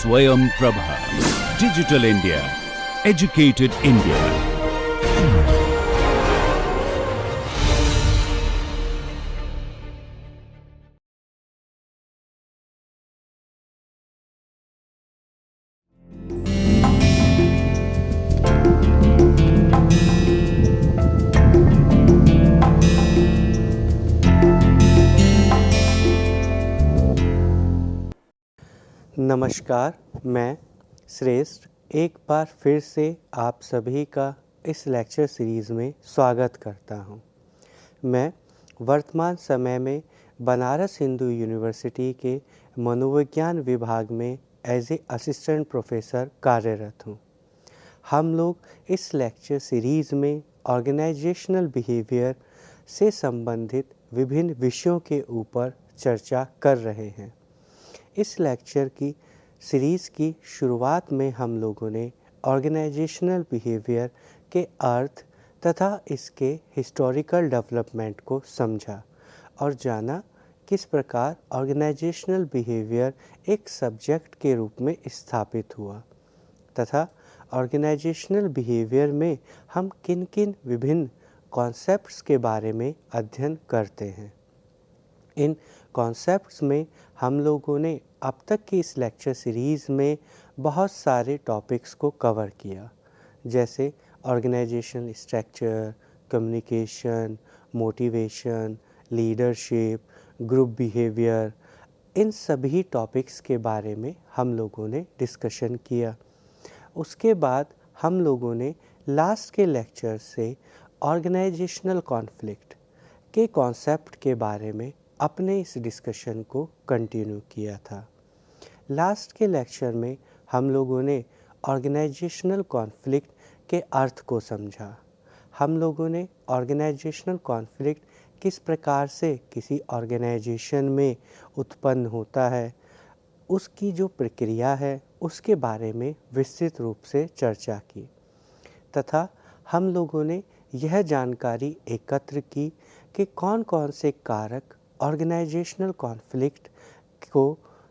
Swayam Prabha. Digital India. Educated India. नमस्कार, मैं श्रेष्ठ एक बार फिर से आप सभी का इस लेक्चर सीरीज़ में स्वागत करता हूं। मैं वर्तमान समय में बनारस हिंदू यूनिवर्सिटी के मनोविज्ञान विभाग में एज ए असिस्टेंट प्रोफेसर कार्यरत हूं। हम लोग इस लेक्चर सीरीज़ में ऑर्गेनाइजेशनल बिहेवियर से संबंधित विभिन्न विषयों के ऊपर चर्चा कर रहे हैं। इस लेक्चर की सीरीज़ की शुरुआत में हम लोगों ने ऑर्गेनाइजेशनल बिहेवियर के अर्थ तथा इसके हिस्टोरिकल डेवलपमेंट को समझा और जाना किस प्रकार ऑर्गेनाइजेशनल बिहेवियर एक सब्जेक्ट के रूप में स्थापित हुआ तथा ऑर्गेनाइजेशनल बिहेवियर में हम किन किन विभिन्न कॉन्सेप्ट्स के बारे में अध्ययन करते हैं। इन कॉन्सेप्ट्स में हम लोगों ने अब तक की इस लेक्चर सीरीज़ में बहुत सारे टॉपिक्स को कवर किया, जैसे organisation structure, communication, motivation, leadership, group behaviour. इन सभी टॉपिक्स के बारे में हम लोगों ने डिस्कशन किया। उसके बाद हम लोगों ने लास्ट के लेक्चर से ऑर्गेनाइजेशनल कॉन्फ्लिक्ट के कॉन्सेप्ट के बारे में अपने इस डिस्कशन को कंटिन्यू किया था। लास्ट के लेक्चर में हम लोगों ने ऑर्गेनाइजेशनल कॉन्फ्लिक्ट के अर्थ को समझा। हम लोगों ने ऑर्गेनाइजेशनल कॉन्फ्लिक्ट किस प्रकार से किसी ऑर्गेनाइजेशन में उत्पन्न होता है, उसकी जो प्रक्रिया है उसके बारे में विस्तृत रूप से चर्चा की तथा हम लोगों ने यह जानकारी एकत्र की कि कौन कौन से कारक ऑर्गेनाइजेशनल कॉन्फ्लिक्ट को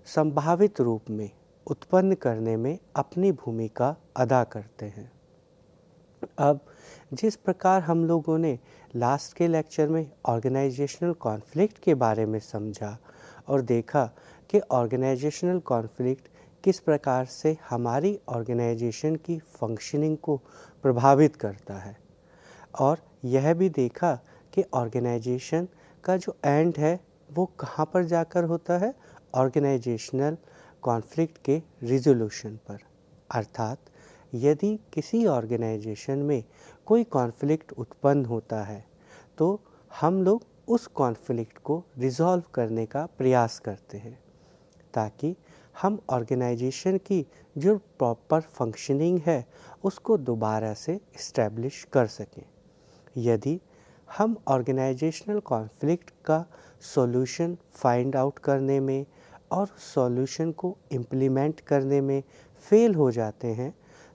संभावित रूप में उत्पन्न करने में अपनी भूमिका अदा करते हैं। अब जिस प्रकार हम लोगों ने लास्ट के लेक्चर में ऑर्गेनाइजेशनल कॉन्फ्लिक्ट के बारे में समझा और देखा कि ऑर्गेनाइजेशनल कॉन्फ्लिक्ट किस प्रकार से हमारी ऑर्गेनाइजेशन की फंक्शनिंग को प्रभावित करता है और यह भी देखा कि ऑर्गेनाइजेशन का जो एंड है वो कहाँ पर जाकर होता है, ऑर्गेनाइजेशनल कॉन्फ्लिक्ट के रिजोल्यूशन पर। अर्थात यदि किसी ऑर्गेनाइजेशन में कोई कॉन्फ्लिक्ट उत्पन्न होता है तो हम लोग उस कॉन्फ्लिक्ट को रिजॉल्व करने का प्रयास करते हैं ताकि हम ऑर्गेनाइजेशन की जो प्रॉपर फंक्शनिंग है उसको दोबारा से इस्टेब्लिश कर सकें। यदि हम ऑर्गेनाइजेशनल कॉन्फ्लिक्ट का सॉल्यूशन फाइंड आउट करने में और सॉल्यूशन को इम्प्लीमेंट करने में फेल हो जाते हैं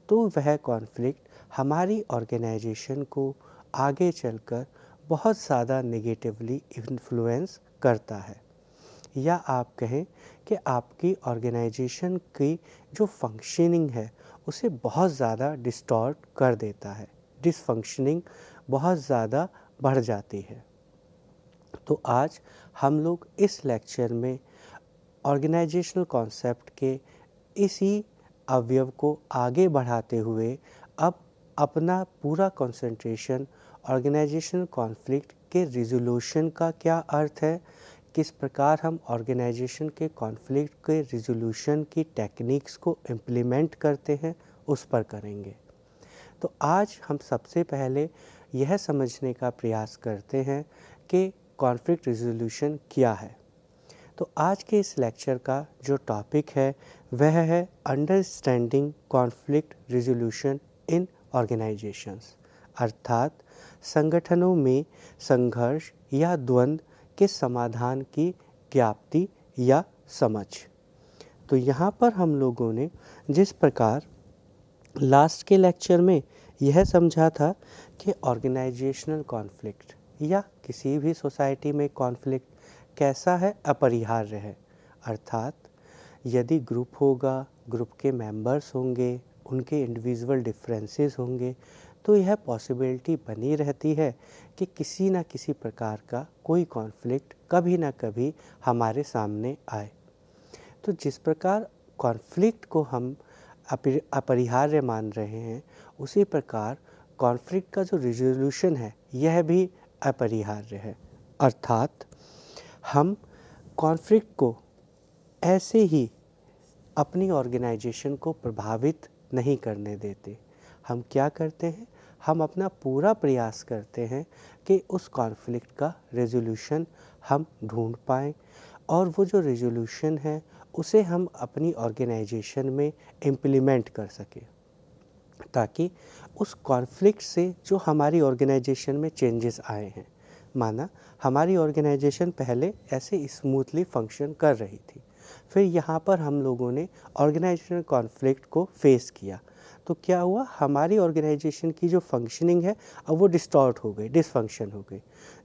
तो वह कॉन्फ्लिक्ट हमारी ऑर्गेनाइजेशन को आगे चलकर बहुत ज़्यादा नेगेटिवली इन्फ्लुएंस करता है, या आप कहें कि आपकी ऑर्गेनाइजेशन की जो फंक्शनिंग है उसे बहुत ज़्यादा डिस्टॉर्ट कर देता है, डिसफंक्शनिंग बहुत ज़्यादा बढ़ जाती है। तो आज हम लोग इस लेक्चर में ऑर्गेनाइजेशनल कॉन्सेप्ट के इसी अवयव को आगे बढ़ाते हुए अब अपना पूरा कंसंट्रेशन ऑर्गेनाइजेशनल कॉन्फ्लिक्ट के रिजोल्यूशन का क्या अर्थ है, किस प्रकार हम ऑर्गेनाइजेशन के कॉन्फ्लिक्ट के रिजोल्यूशन की टेक्निक्स को इम्प्लीमेंट करते हैं, उस पर करेंगे। तो आज हम सबसे पहले यह समझने का प्रयास करते हैं कि कॉन्फ्लिक्ट रिजोल्यूशन क्या है। तो आज के इस लेक्चर का जो टॉपिक है वह है understanding conflict resolution in organisations, अर्थात संगठनों में संघर्ष या द्वंद्व के समाधान की ज्ञाप्ति या समझ। तो यहाँ पर हम लोगों ने जिस प्रकार लास्ट के लेक्चर में यह समझा था कि ऑर्गेनाइजेशनल कॉन्फ्लिक्ट या किसी भी सोसाइटी में कॉन्फ्लिक्ट कैसा है, अपरिहार्य है। अर्थात यदि ग्रुप होगा, ग्रुप के मेंबर्स होंगे, उनके इंडिविजुअल डिफरेंसेस होंगे, तो यह पॉसिबिलिटी बनी रहती है कि किसी न किसी प्रकार का कोई कॉन्फ्लिक्ट कभी ना कभी हमारे सामने आए। तो जिस प्रकार कॉन्फ्लिक्ट को हम अपरिहार्य मान रहे हैं, उसी प्रकार कॉन्फ्लिक्ट का जो रिजोल्यूशन है यह भी अपरिहार्य है। अर्थात हम कॉन्फ्लिक्ट को ऐसे ही अपनी ऑर्गेनाइजेशन को प्रभावित नहीं करने देते। हम क्या करते हैं, हम अपना पूरा प्रयास करते हैं कि उस कॉन्फ्लिक्ट का रेजोल्यूशन हम ढूंढ पाएँ और वो जो रेजोल्यूशन है उसे हम अपनी ऑर्गेनाइजेशन में इम्प्लीमेंट कर सकें, ताकि उस कॉन्फ्लिक्ट से जो हमारी ऑर्गेनाइजेशन में चेंजेस आए हैं, माना हमारी ऑर्गेनाइजेशन पहले ऐसे स्मूथली फंक्शन कर रही थी, फिर यहाँ पर हम लोगों ने ऑर्गेनाइजेशनल कॉन्फ्लिक्ट को फेस किया, तो क्या हुआ, हमारी ऑर्गेनाइजेशन की जो फंक्शनिंग है अब वो डिस्टॉर्ट हो गई, डिसफंक्शन हो गई।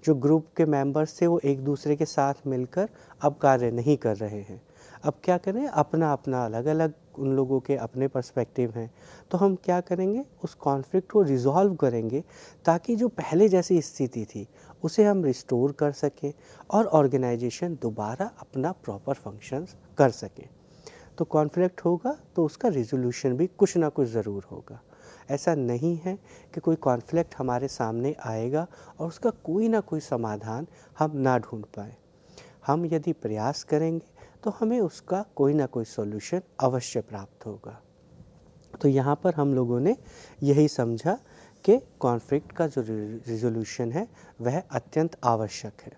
जो ग्रुप के मेंबर्स थे वो एक दूसरे के साथ मिलकर अब कार्य नहीं कर रहे हैं। अब क्या करें, अपना अपना अलग अलग उन लोगों के अपने पर्सपेक्टिव हैं, तो हम क्या करेंगे, उस कॉन्फ्लिक्ट को रिजॉल्व करेंगे ताकि जो पहले जैसी स्थिति थी उसे हम रिस्टोर कर सकें और ऑर्गेनाइजेशन दोबारा अपना प्रॉपर फंक्शंस कर सकें। तो कॉन्फ्लिक्ट होगा तो उसका रिजोल्यूशन भी कुछ ना कुछ ज़रूर होगा। ऐसा नहीं है कि कोई कॉन्फ्लिक्ट हमारे सामने आएगा और उसका कोई ना कोई समाधान हम ना ढूंढ पाए। हम यदि प्रयास करेंगे तो हमें उसका कोई ना कोई सॉल्यूशन अवश्य प्राप्त होगा। तो यहाँ पर हम लोगों ने यही समझा कि कॉन्फ्लिक्ट का जो रिजोल्यूशन है वह अत्यंत आवश्यक है।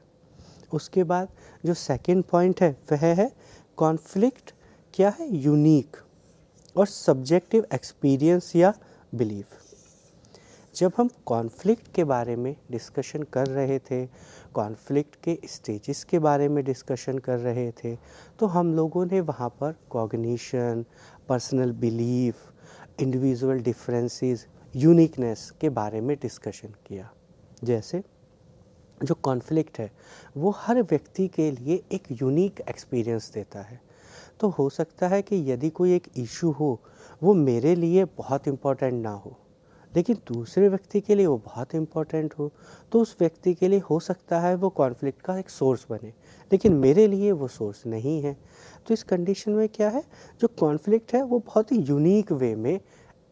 उसके बाद जो सेकंड पॉइंट है वह है कॉन्फ्लिक्ट क्या है, यूनिक और सब्जेक्टिव एक्सपीरियंस या बिलीफ। जब हम कॉन्फ्लिक्ट के बारे में डिस्कशन कर रहे थे, कॉन्फ्लिक्ट के स्टेजेस के बारे में डिस्कशन कर रहे थे, तो हम लोगों ने वहाँ पर cognition, personal belief, individual differences, uniqueness के बारे में डिस्कशन किया। जैसे जो कॉन्फ्लिक्ट है वो हर व्यक्ति के लिए एक यूनिक एक्सपीरियंस देता है। तो हो सकता है कि यदि कोई एक इशू हो वो मेरे लिए बहुत इम्पोर्टेंट ना हो, लेकिन दूसरे व्यक्ति के लिए वो बहुत इम्पोर्टेंट हो, तो उस व्यक्ति के लिए हो सकता है वो कॉन्फ्लिक्ट का एक सोर्स बने, लेकिन मेरे लिए वो सोर्स नहीं है। तो इस कंडीशन में क्या है, जो कॉन्फ्लिक्ट है वो बहुत ही यूनिक वे में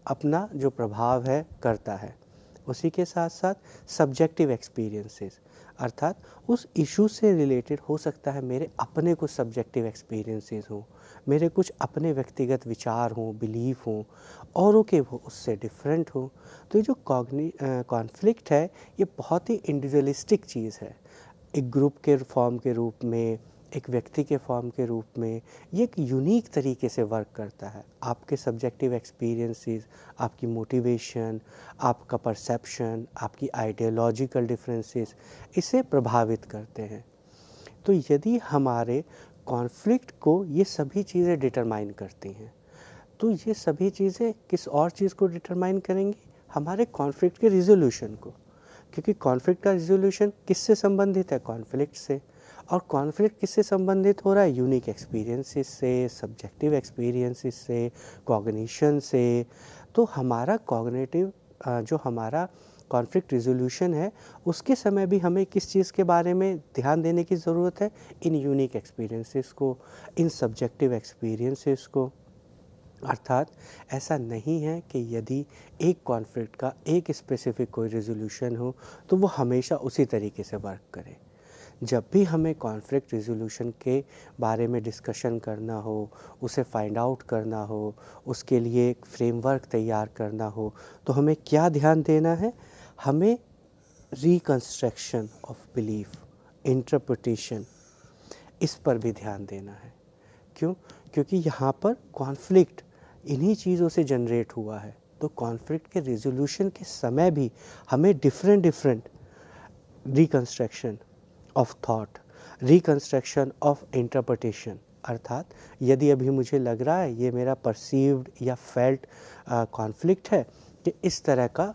अपना जो प्रभाव है करता है। उसी के साथ साथ सब्जेक्टिव एक्सपीरियंसेस, अर्थात उस इशू से रिलेटेड हो सकता है मेरे अपने कुछ सब्जेक्टिव एक्सपीरियंसेस हों, मेरे कुछ अपने व्यक्तिगत विचार हों, बिलीफ हों, औरों के वो उससे डिफरेंट हो। तो ये जो कॉन्फ्लिक्ट है ये बहुत ही इंडिविजुअलिस्टिक चीज़ है। एक ग्रुप के फॉर्म के रूप में, एक व्यक्ति के फॉर्म के रूप में ये एक यूनिक तरीके से वर्क करता है। आपके सब्जेक्टिव एक्सपीरियंसेस, आपकी मोटिवेशन, आपका परसेप्शन, आपकी आइडियोलॉजिकल डिफरेंसेस इसे प्रभावित करते हैं। तो यदि हमारे कॉन्फ्लिक्ट को ये सभी चीज़ें डिटरमाइन करती हैं, तो ये सभी चीज़ें किस और चीज़ को डिटरमाइन करेंगी, हमारे कॉन्फ्लिक्ट के रिजोल्यूशन को। क्योंकि कॉन्फ्लिक्ट का रिजोल्यूशन किससे संबंधित है, कॉन्फ्लिक्ट से। और कॉन्फ्लिक्ट किससे संबंधित हो रहा है, यूनिक एक्सपीरियंसेस से, सब्जेक्टिव एक्सपीरियंसेस से, कॉग्निशन से। तो हमारा कॉग्निटिव जो हमारा कॉन्फ्लिक्ट रिजोल्यूशन है उसके समय भी हमें किस चीज़ के बारे में ध्यान देने की ज़रूरत है, इन यूनिक एक्सपीरियंसेस को, इन सब्जेक्टिव एक्सपीरियंसेस को। अर्थात ऐसा नहीं है कि यदि एक कॉन्फ्लिक्ट का एक स्पेसिफिक कोई रेजोल्यूशन हो तो वो हमेशा उसी तरीके से वर्क करे। जब भी हमें कॉन्फ्लिक्ट रेजोल्यूशन के बारे में डिस्कशन करना हो, उसे फाइंड आउट करना हो, उसके लिए एक फ्रेमवर्क तैयार करना हो, तो हमें क्या ध्यान देना है, हमें रिकंस्ट्रक्शन ऑफ बिलीफ, इंटरप्रिटेशन, इस पर भी ध्यान देना है। क्यों? क्योंकि यहाँ पर कॉन्फ्लिक्ट इन्हीं चीज़ों से जनरेट हुआ है। तो कॉन्फ्लिक्ट के रेजोल्यूशन के समय भी हमें different reconstruction of thought, reconstruction of interpretation, अर्थात यदि अभी मुझे लग रहा है ये मेरा परसीव्ड या फेल्ट कॉन्फ्लिक्ट है कि इस तरह का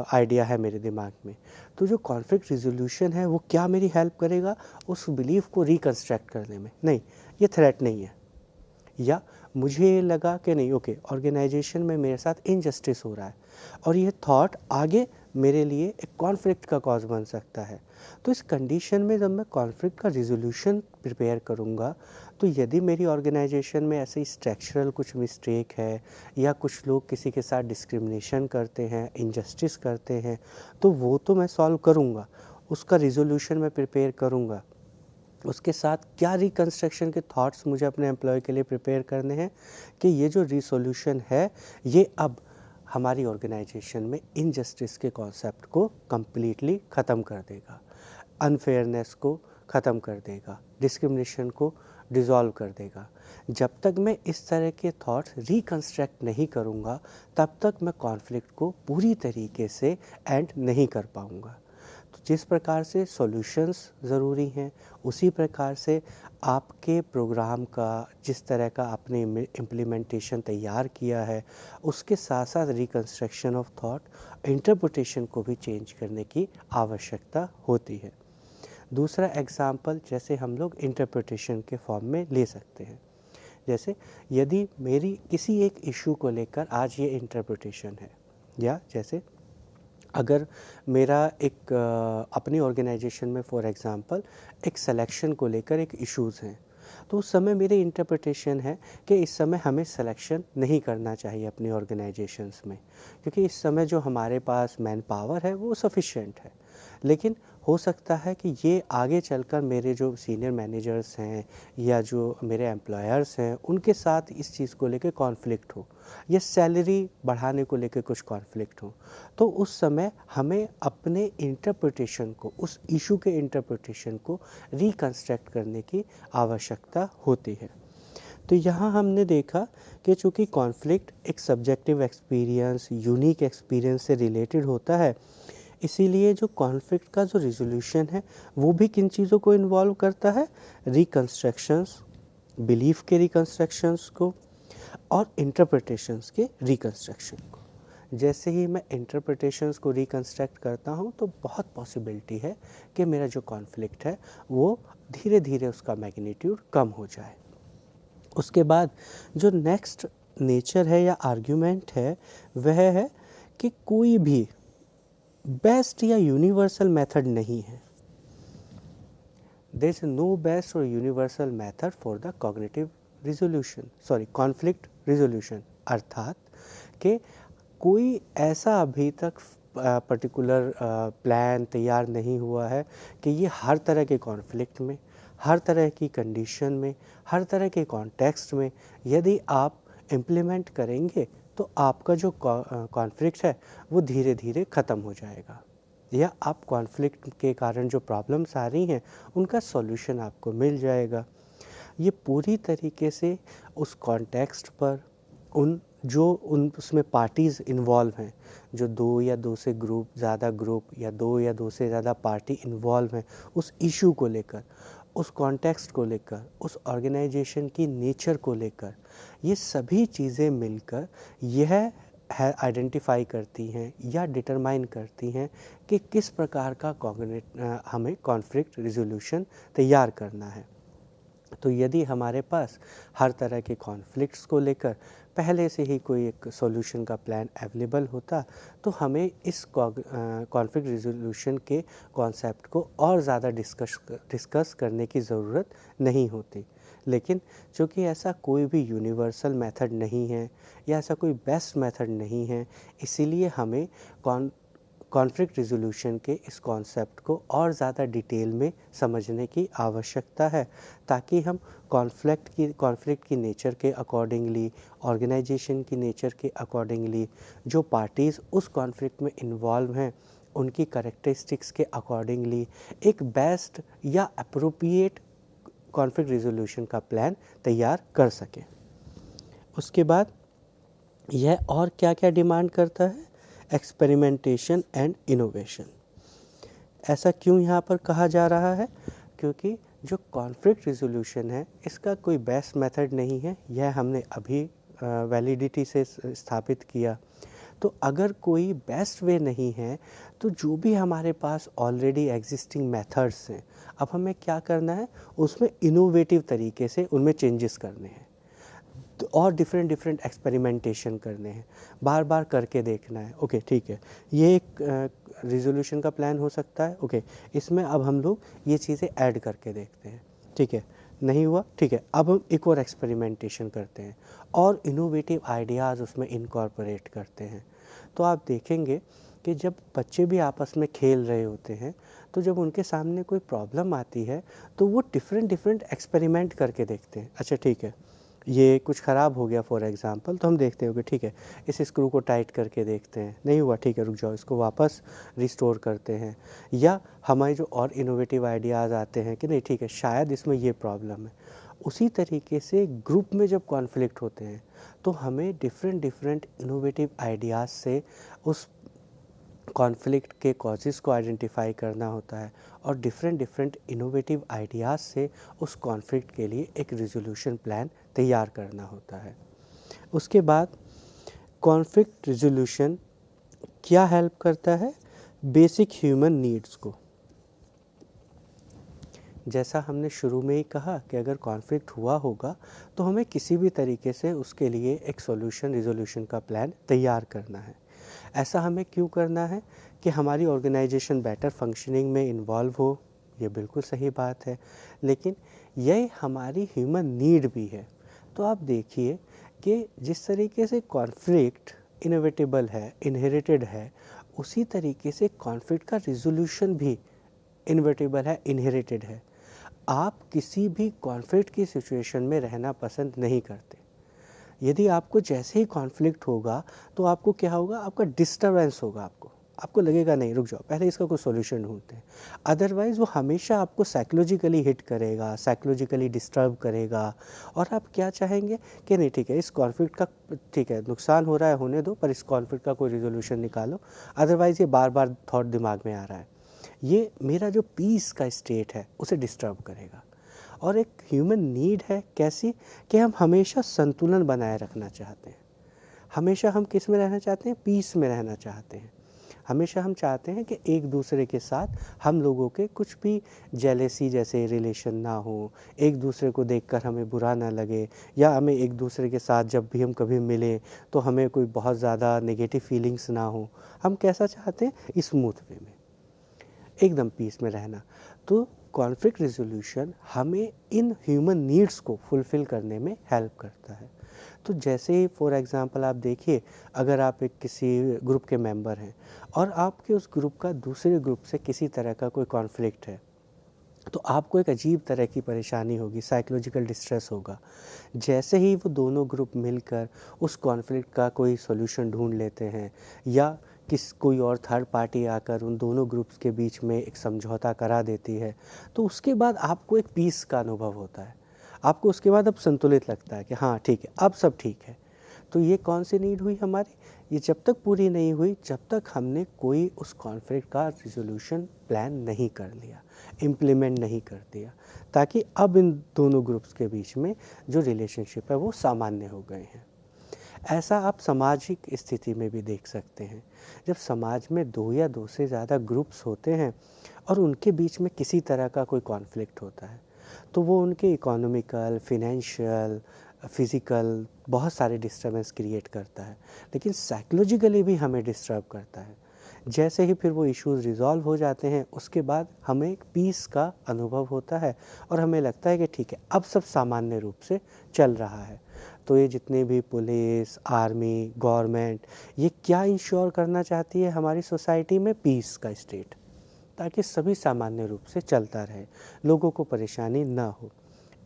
आइडिया है मेरे दिमाग में, तो जो कॉन्फ्लिक्ट रिजोल्यूशन है वो क्या मेरी हेल्प करेगा उस बिलीफ को रिकंस्ट्रक्ट करने में? नहीं, ये थ्रेट नहीं है, या मुझे लगा कि नहीं, ओके, ऑर्गेनाइजेशन में मेरे साथ इनजस्टिस हो रहा है और ये थॉट आगे मेरे लिए एक कॉन्फ्लिक्ट का कॉज बन सकता है। तो इस कंडीशन में जब मैं कॉन्फ्लिक्ट का रिजोल्यूशन प्रिपेयर करूँगा, तो यदि मेरी ऑर्गेनाइजेशन में ऐसे स्ट्रक्चरल कुछ मिस्टेक है या कुछ लोग किसी के साथ डिस्क्रिमिनेशन करते हैं, इनजस्टिस करते हैं, तो वो तो मैं सॉल्व करूँगा, उसका रिजोल्यूशन मैं प्रिपेयर करूँगा। उसके साथ क्या रिकंस्ट्रक्शन के थॉट्स मुझे अपने एम्प्लॉय के लिए प्रिपेयर करने हैं कि ये जो रिसोल्यूशन है ये अब हमारी ऑर्गेनाइजेशन में इनजस्टिस के कॉन्सेप्ट को कम्प्लीटली ख़त्म कर देगा, अनफेयरनेस को ख़त्म कर देगा, डिस्क्रिमिनेशन को डिज़ोल्व कर देगा। जब तक मैं इस तरह के थॉट्स रिकंस्ट्रक्ट नहीं करूँगा, तब तक मैं कॉन्फ्लिक्ट को पूरी तरीके से एंड नहीं कर पाऊँगा। तो जिस प्रकार से सॉल्यूशंस ज़रूरी हैं, उसी प्रकार से आपके प्रोग्राम का जिस तरह का आपने इम्प्लीमेंटेशन तैयार किया है, उसके साथ साथ रिकंस्ट्रक्शन ऑफ थॉट, इंटरप्रिटेशन को भी चेंज करने की आवश्यकता होती है। दूसरा एग्जाम्पल जैसे हम लोग इंटरप्रिटेशन के फॉर्म में ले सकते हैं। जैसे यदि मेरी किसी एक इशू को लेकर आज ये इंटरप्रिटेशन है, या जैसे अगर मेरा एक अपनी ऑर्गेनाइजेशन में फॉर एग्ज़ाम्पल एक सिलेक्शन को लेकर एक इश्यूज़ हैं, तो उस समय मेरी इंटरप्रिटेशन है कि इस समय हमें सिलेक्शन नहीं करना चाहिए अपनी ऑर्गेनाइजेशंस में, क्योंकि इस समय जो हमारे पास मैन पावर है वो सफिशिएंट है। लेकिन हो सकता है कि ये आगे चलकर मेरे जो सीनियर मैनेजर्स हैं या जो मेरे एम्प्लॉयर्स हैं उनके साथ इस चीज़ को लेकर कॉन्फ्लिक्ट हो, या सैलरी बढ़ाने को लेकर कुछ कॉन्फ्लिक्ट हो। तो उस समय हमें अपने इंटरप्रिटेशन को, उस इशू के इंटरप्रिटेशन को रिकंस्ट्रक्ट करने की आवश्यकता होती है। तो यहाँ हमने देखा कि चूँकि कॉन्फ्लिक्ट एक सब्जेक्टिव एक्सपीरियंस, यूनिक एक्सपीरियंस से रिलेटेड होता है, इसीलिए जो कॉन्फ्लिक्ट का जो रिजोल्यूशन है वो भी किन चीज़ों को इन्वॉल्व करता है, रिकंस्ट्रक्शंस, बिलीफ के रिकंस्ट्रक्शंस को और इंटरप्रिटेशंस के रिकंस्ट्रक्शन को। जैसे ही मैं इंटरप्रिटेशंस को रिकंस्ट्रक्ट करता हूँ तो बहुत पॉसिबिलिटी है कि मेरा जो कॉन्फ्लिक्ट है वो धीरे धीरे उसका मैग्नीट्यूड कम हो जाए। उसके बाद जो नेक्स्ट नेचर है या आर्ग्यूमेंट है वह है कि कोई भी बेस्ट या यूनिवर्सल मेथड नहीं है। देयर इज नो बेस्ट और universal method for the conflict resolution, अर्थात कि कोई ऐसा अभी तक पर्टिकुलर प्लान तैयार नहीं हुआ है कि ये हर तरह के कॉन्फ्लिक्ट में, हर तरह की कंडीशन में, हर तरह के कॉन्टेक्स्ट में यदि आप इम्प्लीमेंट करेंगे तो आपका जो कॉन्फ्लिक्ट है वो धीरे धीरे ख़त्म हो जाएगा, या आप कॉन्फ्लिक्ट के कारण जो प्रॉब्लम्स आ रही हैं उनका सॉल्यूशन आपको मिल जाएगा। ये पूरी तरीके से उस कॉन्टेक्स्ट पर उसमें पार्टीज़ इन्वॉल्व हैं, जो दो या दो से ज़्यादा ग्रुप या दो या दो से ज़्यादा पार्टी इन्वॉल्व हैं उस इशू को लेकर, उस कॉन्टेक्स्ट को लेकर, उस ऑर्गेनाइजेशन की नेचर को लेकर, ये सभी चीज़ें मिलकर यह है आइडेंटिफाई करती हैं या डिटरमाइन करती हैं कि किस प्रकार का हमें कॉन्फ्लिक्ट रिजोल्यूशन तैयार करना है। तो यदि हमारे पास हर तरह के कॉन्फ्लिक्ट्स को लेकर पहले से ही कोई एक सॉल्यूशन का प्लान अवेलेबल होता तो हमें इस कॉन्फ्लिक्ट रिजोल्यूशन के कॉन्सेप्ट को और ज़्यादा डिस्कस करने की ज़रूरत नहीं होती। लेकिन चूँकि ऐसा कोई भी यूनिवर्सल मेथड नहीं है या ऐसा कोई बेस्ट मेथड नहीं है, इसीलिए हमें कॉन्फ्लिक्ट रिजोल्यूशन के इस कॉन्सेप्ट को और ज़्यादा डिटेल में समझने की आवश्यकता है, ताकि हम कॉन्फ्लिक्ट की नेचर के अकॉर्डिंगली, ऑर्गेनाइजेशन की नेचर के अकॉर्डिंगली, जो पार्टीज़ उस कॉन्फ्लिक्ट में इन्वॉल्व हैं उनकी कैरेक्टरिस्टिक्स के अकॉर्डिंगली एक बेस्ट या अप्रोप्रिएट कॉन्फ्लिक्ट रिजोल्यूशन का प्लान तैयार कर सकें। उसके बाद यह और क्या क्या डिमांड करता है, एक्सपेरिमेंटेशन एंड इनोवेशन। ऐसा क्यों यहाँ पर कहा जा रहा है, क्योंकि जो कॉन्फ्लिक्ट रिजोल्यूशन है इसका कोई बेस्ट मेथड नहीं है, यह हमने अभी वैलिडिटी से स्थापित किया। तो अगर कोई बेस्ट वे नहीं है तो जो भी हमारे पास ऑलरेडी एग्जिस्टिंग मेथड्स हैं, अब हमें क्या करना है, उसमें इनोवेटिव तरीके से उनमें चेंजेस करने हैं। तो और डिफरेंट डिफरेंट एक्सपेरिमेंटेशन करने हैं, बार बार करके देखना है। ओके ठीक है, ये एक रिजोल्यूशन का प्लान हो सकता है। ओके, इसमें अब हम लोग ये चीज़ें ऐड करके देखते हैं। ठीक है, नहीं हुआ, ठीक है, अब हम एक और एक्सपेरिमेंटेशन करते हैं और इनोवेटिव आइडियाज़ उसमें इनकॉर्पोरेट करते हैं। तो आप देखेंगे कि जब बच्चे भी आपस में खेल रहे होते हैं, तो जब उनके सामने कोई प्रॉब्लम आती है तो वो डिफरेंट डिफरेंट एक्सपेरिमेंट करके देखते हैं। अच्छा ठीक है, ये कुछ ख़राब हो गया फॉर एग्ज़ाम्पल, तो हम देखते हैं कि ठीक है, इस स्क्रू को टाइट करके देखते हैं, नहीं हुआ, ठीक है रुक जाओ, इसको वापस रिस्टोर करते हैं। या हमारे जो और इनोवेटिव आइडियाज़ आते हैं कि नहीं ठीक है, शायद इसमें ये प्रॉब्लम है। उसी तरीके से ग्रुप में जब कॉन्फ्लिक्ट होते हैं तो हमें डिफरेंट डिफरेंट इनोवेटिव आइडियाज़ से उस कॉन्फ्लिक्ट के कॉजेज़ को आइडेंटिफाई करना होता है और डिफरेंट डिफरेंट इनोवेटिव आइडियाज़ से उस कॉन्फ्लिक्ट के लिए एक रिजोल्यूशन प्लान तैयार करना होता है। उसके बाद कॉन्फ्लिक्ट रिजोल्यूशन क्या हेल्प करता है? बेसिक ह्यूमन नीड्स को, जैसा हमने शुरू में ही कहा कि अगर कॉन्फ्लिक्ट हुआ होगा तो हमें किसी भी तरीके से उसके लिए एक सॉल्यूशन रिजोल्यूशन का प्लान तैयार करना है। ऐसा हमें क्यों करना है? कि हमारी ऑर्गेनाइजेशन बेटर फंक्शनिंग में इन्वॉल्व हो, ये बिल्कुल सही बात है, लेकिन यह हमारी ह्यूमन नीड भी है। तो आप देखिए कि जिस तरीके से कॉन्फ्लिक्ट इनएविटेबल है, इनहेरिटेड है, उसी तरीके से कॉन्फ्लिक्ट का रिजोल्यूशन भी इनएविटेबल है, इनहेरिटेड है। आप किसी भी कॉन्फ्लिक्ट की सिचुएशन में रहना पसंद नहीं करते। यदि आपको जैसे ही कॉन्फ्लिक्ट होगा तो आपको क्या होगा? आपका डिस्टर्बेंस होगा, आपको लगेगा नहीं रुक जाओ, पहले इसका कोई सॉल्यूशन ढूंढते हैं। अदरवाइज़ वो हमेशा आपको साइकोलॉजिकली हिट करेगा, साइकोलॉजिकली डिस्टर्ब करेगा और आप क्या चाहेंगे कि नहीं ठीक है, इस कॉन्फ्लिक्ट का ठीक है नुकसान हो रहा है, होने दो, पर इस कॉन्फ्लिक्ट का कोई रिजोल्यूशन निकालो। अदरवाइज़ ये बार बार थॉट दिमाग में आ रहा है, ये मेरा जो पीस का स्टेट है उसे डिस्टर्ब करेगा। और एक ह्यूमन नीड है कैसी? कि हम हमेशा संतुलन बनाए रखना चाहते हैं। हमेशा हम किस में रहना चाहते हैं? पीस में रहना चाहते हैं। हमेशा हम चाहते हैं कि एक दूसरे के साथ हम लोगों के कुछ भी जेलेसी जैसे रिलेशन ना हो, एक दूसरे को देखकर हमें बुरा ना लगे, या हमें एक दूसरे के साथ जब भी हम कभी मिलें तो हमें कोई बहुत ज़्यादा नेगेटिव फीलिंग्स ना हो। हम कैसा चाहते हैं? स्मूथ वे में, एकदम पीस में रहना। तो कॉन्फ्लिक्ट रिजोल्यूशन हमें इन ह्यूमन नीड्स को फुलफ़िल करने में हेल्प करता है। तो जैसे ही फॉर एग्ज़ाम्पल आप देखिए, अगर आप एक किसी ग्रुप के मेंबर हैं और आपके उस ग्रुप का दूसरे ग्रुप से किसी तरह का कोई कॉन्फ्लिक्ट है, तो आपको एक अजीब तरह की परेशानी होगी, साइकोलॉजिकल डिस्ट्रेस होगा। जैसे ही वो दोनों ग्रुप मिलकर उस कॉन्फ्लिक्ट का कोई सॉल्यूशन ढूंढ लेते हैं या कोई और थर्ड पार्टी आकर उन दोनों ग्रुप्स के बीच में एक समझौता करा देती है, तो उसके बाद आपको एक पीस का अनुभव होता है। आपको उसके बाद अब संतुलित लगता है कि हाँ ठीक है, अब सब ठीक है। तो ये कौन सी नीड हुई हमारी? ये जब तक पूरी नहीं हुई जब तक हमने कोई उस कॉन्फ्लिक्ट का रिजोल्यूशन प्लान नहीं कर लिया, इम्प्लीमेंट नहीं कर दिया, ताकि अब इन दोनों ग्रुप्स के बीच में जो रिलेशनशिप है वो सामान्य हो गए हैं। ऐसा आप सामाजिक स्थिति में भी देख सकते हैं। जब समाज में दो या दो से ज़्यादा ग्रुप्स होते हैं और उनके बीच में किसी तरह का कोई कॉन्फ्लिक्ट होता है, तो वो उनके इकोनॉमिकल, फिनेंशियल, फिज़िकल बहुत सारे डिस्टर्बेंस क्रिएट करता है, लेकिन साइकोलॉजिकली भी हमें डिस्टर्ब करता है। जैसे ही फिर वो इश्यूज़ रिज़ॉल्व हो जाते हैं, उसके बाद हमें एक पीस का अनुभव होता है और हमें लगता है कि ठीक है, अब सब सामान्य रूप से चल रहा है। तो ये जितने भी पुलिस, आर्मी, गवर्नमेंट, ये क्या इंश्योर करना चाहती है हमारी सोसाइटी में? पीस का स्टेट, ताकि सभी सामान्य रूप से चलता रहे, लोगों को परेशानी ना हो।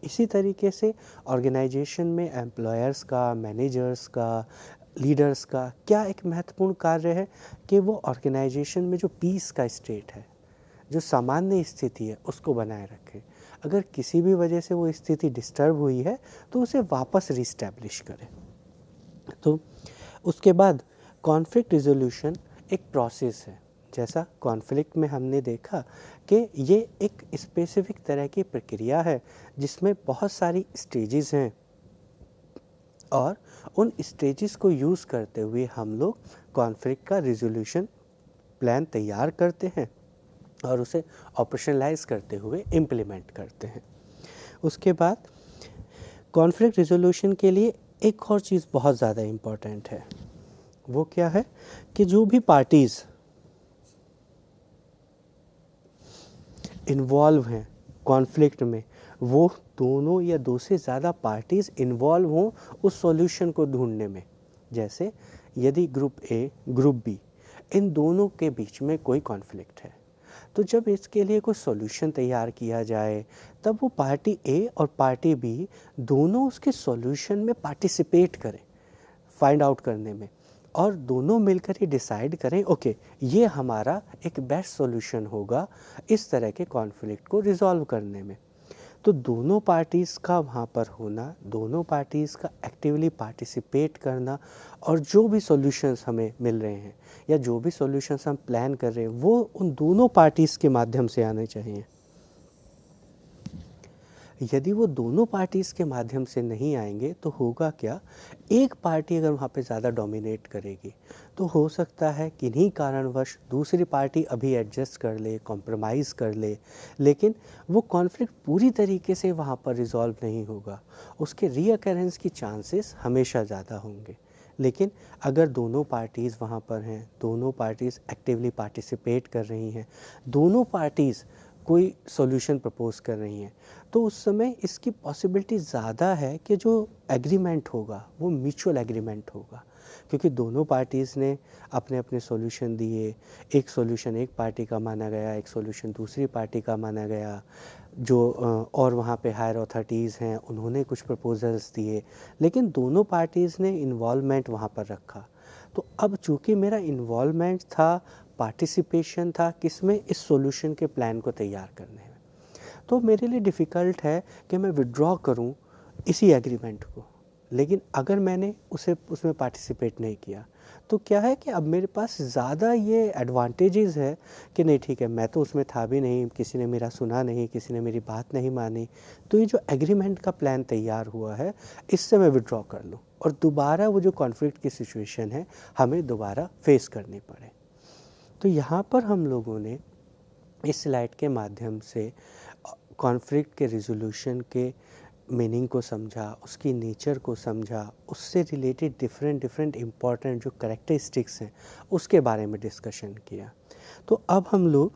इसी तरीके से ऑर्गेनाइजेशन में एम्प्लॉयर्स का, मैनेजर्स का, लीडर्स का क्या एक महत्वपूर्ण कार्य है कि वो ऑर्गेनाइजेशन में जो पीस का स्टेट है, जो सामान्य स्थिति है, उसको बनाए रखें। अगर किसी भी वजह से वो स्थिति डिस्टर्ब हुई है तो उसे वापस रिस्टैब्लिश करें। तो उसके बाद कॉन्फ्लिक्ट रिजोल्यूशन एक प्रोसेस है। जैसा कॉन्फ्लिक्ट में हमने देखा कि ये एक स्पेसिफिक तरह की प्रक्रिया है जिसमें बहुत सारी स्टेजेस हैं और उन स्टेजेस को यूज़ करते हुए हम लोग कॉन्फ्लिक्ट का रिजोल्यूशन प्लान तैयार करते हैं और उसे ऑपरेशनलाइज करते हुए इम्प्लीमेंट करते हैं। उसके बाद कॉन्फ्लिक्ट रिजोल्यूशन के लिए एक और चीज़ बहुत ज़्यादा इम्पॉर्टेंट है, वो क्या है कि जो भी पार्टीज़ इन्वॉल्व हैं कॉन्फ्लिक्ट में, वो दोनों या दो से ज़्यादा पार्टीज़ इन्वॉल्व हों उस सॉल्यूशन को ढूंढने में। जैसे यदि group A group be in दोनों के बीच में कोई कॉन्फ्लिक्ट है, तो जब इसके लिए कोई सॉल्यूशन तैयार किया जाए, तब वो पार्टी ए और पार्टी बी दोनों उसके सॉल्यूशन में पार्टिसिपेट करें फाइंड आउट करने में, और दोनों मिलकर ये डिसाइड करें ओके ये हमारा एक बेस्ट सॉल्यूशन होगा इस तरह के कॉन्फ्लिक्ट को रिजॉल्व करने में। तो दोनों पार्टीज़ का वहाँ पर होना, दोनों पार्टीज़ का एक्टिवली पार्टिसिपेट करना, और जो भी सॉल्यूशंस हमें मिल रहे हैं या जो भी सॉल्यूशंस हम प्लान कर रहे हैं वो उन दोनों पार्टीज़ के माध्यम से आने चाहिए। यदि वो दोनों पार्टीज़ के माध्यम से नहीं आएंगे तो होगा क्या, एक पार्टी अगर वहाँ पे ज़्यादा डोमिनेट करेगी तो हो सकता है किन्हीं कारणवश दूसरी पार्टी अभी एडजस्ट कर ले, कॉम्प्रोमाइज़ कर ले, लेकिन वो कॉन्फ्लिक्ट पूरी तरीके से वहाँ पर रिजॉल्व नहीं होगा, उसके रीअकरेंस की चांसेस हमेशा ज़्यादा होंगे। लेकिन अगर दोनों पार्टीज़ वहाँ पर हैं, दोनों पार्टीज़ एक्टिवली पार्टिसिपेट कर रही हैं, दोनों पार्टीज़ कोई सॉल्यूशन प्रपोज कर रही हैं, तो उस समय इसकी पॉसिबिलिटी ज़्यादा है कि जो एग्रीमेंट होगा वो म्यूचुअल एग्रीमेंट होगा, क्योंकि दोनों पार्टीज़ ने अपने अपने सॉल्यूशन दिए। एक सॉल्यूशन एक पार्टी का माना गया, एक सॉल्यूशन दूसरी पार्टी का माना गया। जो और वहाँ पे हायर अथॉरिटीज़ हैं उन्होंने कुछ प्रपोजल्स दिए, लेकिन दोनों पार्टीज़ ने इन्वॉल्वमेंट वहाँ पर रखा। तो अब चूँकि मेरा इन्वॉल्वमेंट था, पार्टिसिपेशन था किसमें, इस सॉल्यूशन के प्लान को तैयार करने में, तो मेरे लिए डिफ़िकल्ट है कि मैं विड्रॉ करूं इसी एग्रीमेंट को। लेकिन अगर मैंने उसमें पार्टिसिपेट नहीं किया तो क्या है कि अब मेरे पास ज़्यादा ये एडवांटेजेस है कि नहीं ठीक है, मैं तो उसमें था भी नहीं, किसी ने मेरा सुना नहीं, किसी ने मेरी बात नहीं मानी, तो ये जो एग्रीमेंट का प्लान तैयार हुआ है इससे मैं विड्रॉ कर लूँ और दोबारा वो जो कॉन्फ्लिक्ट की सिचुएशन है हमें दोबारा फेस करनी पड़े। तो यहाँ पर हम लोगों ने इस स्लाइड के माध्यम से कॉन्फ्लिक्ट के रिजोल्यूशन के मीनिंग को समझा, उसकी नेचर को समझा, उससे रिलेटेड डिफरेंट इम्पॉर्टेंट जो कैरेक्टरिस्टिक्स हैं उसके बारे में डिस्कशन किया। तो अब हम लोग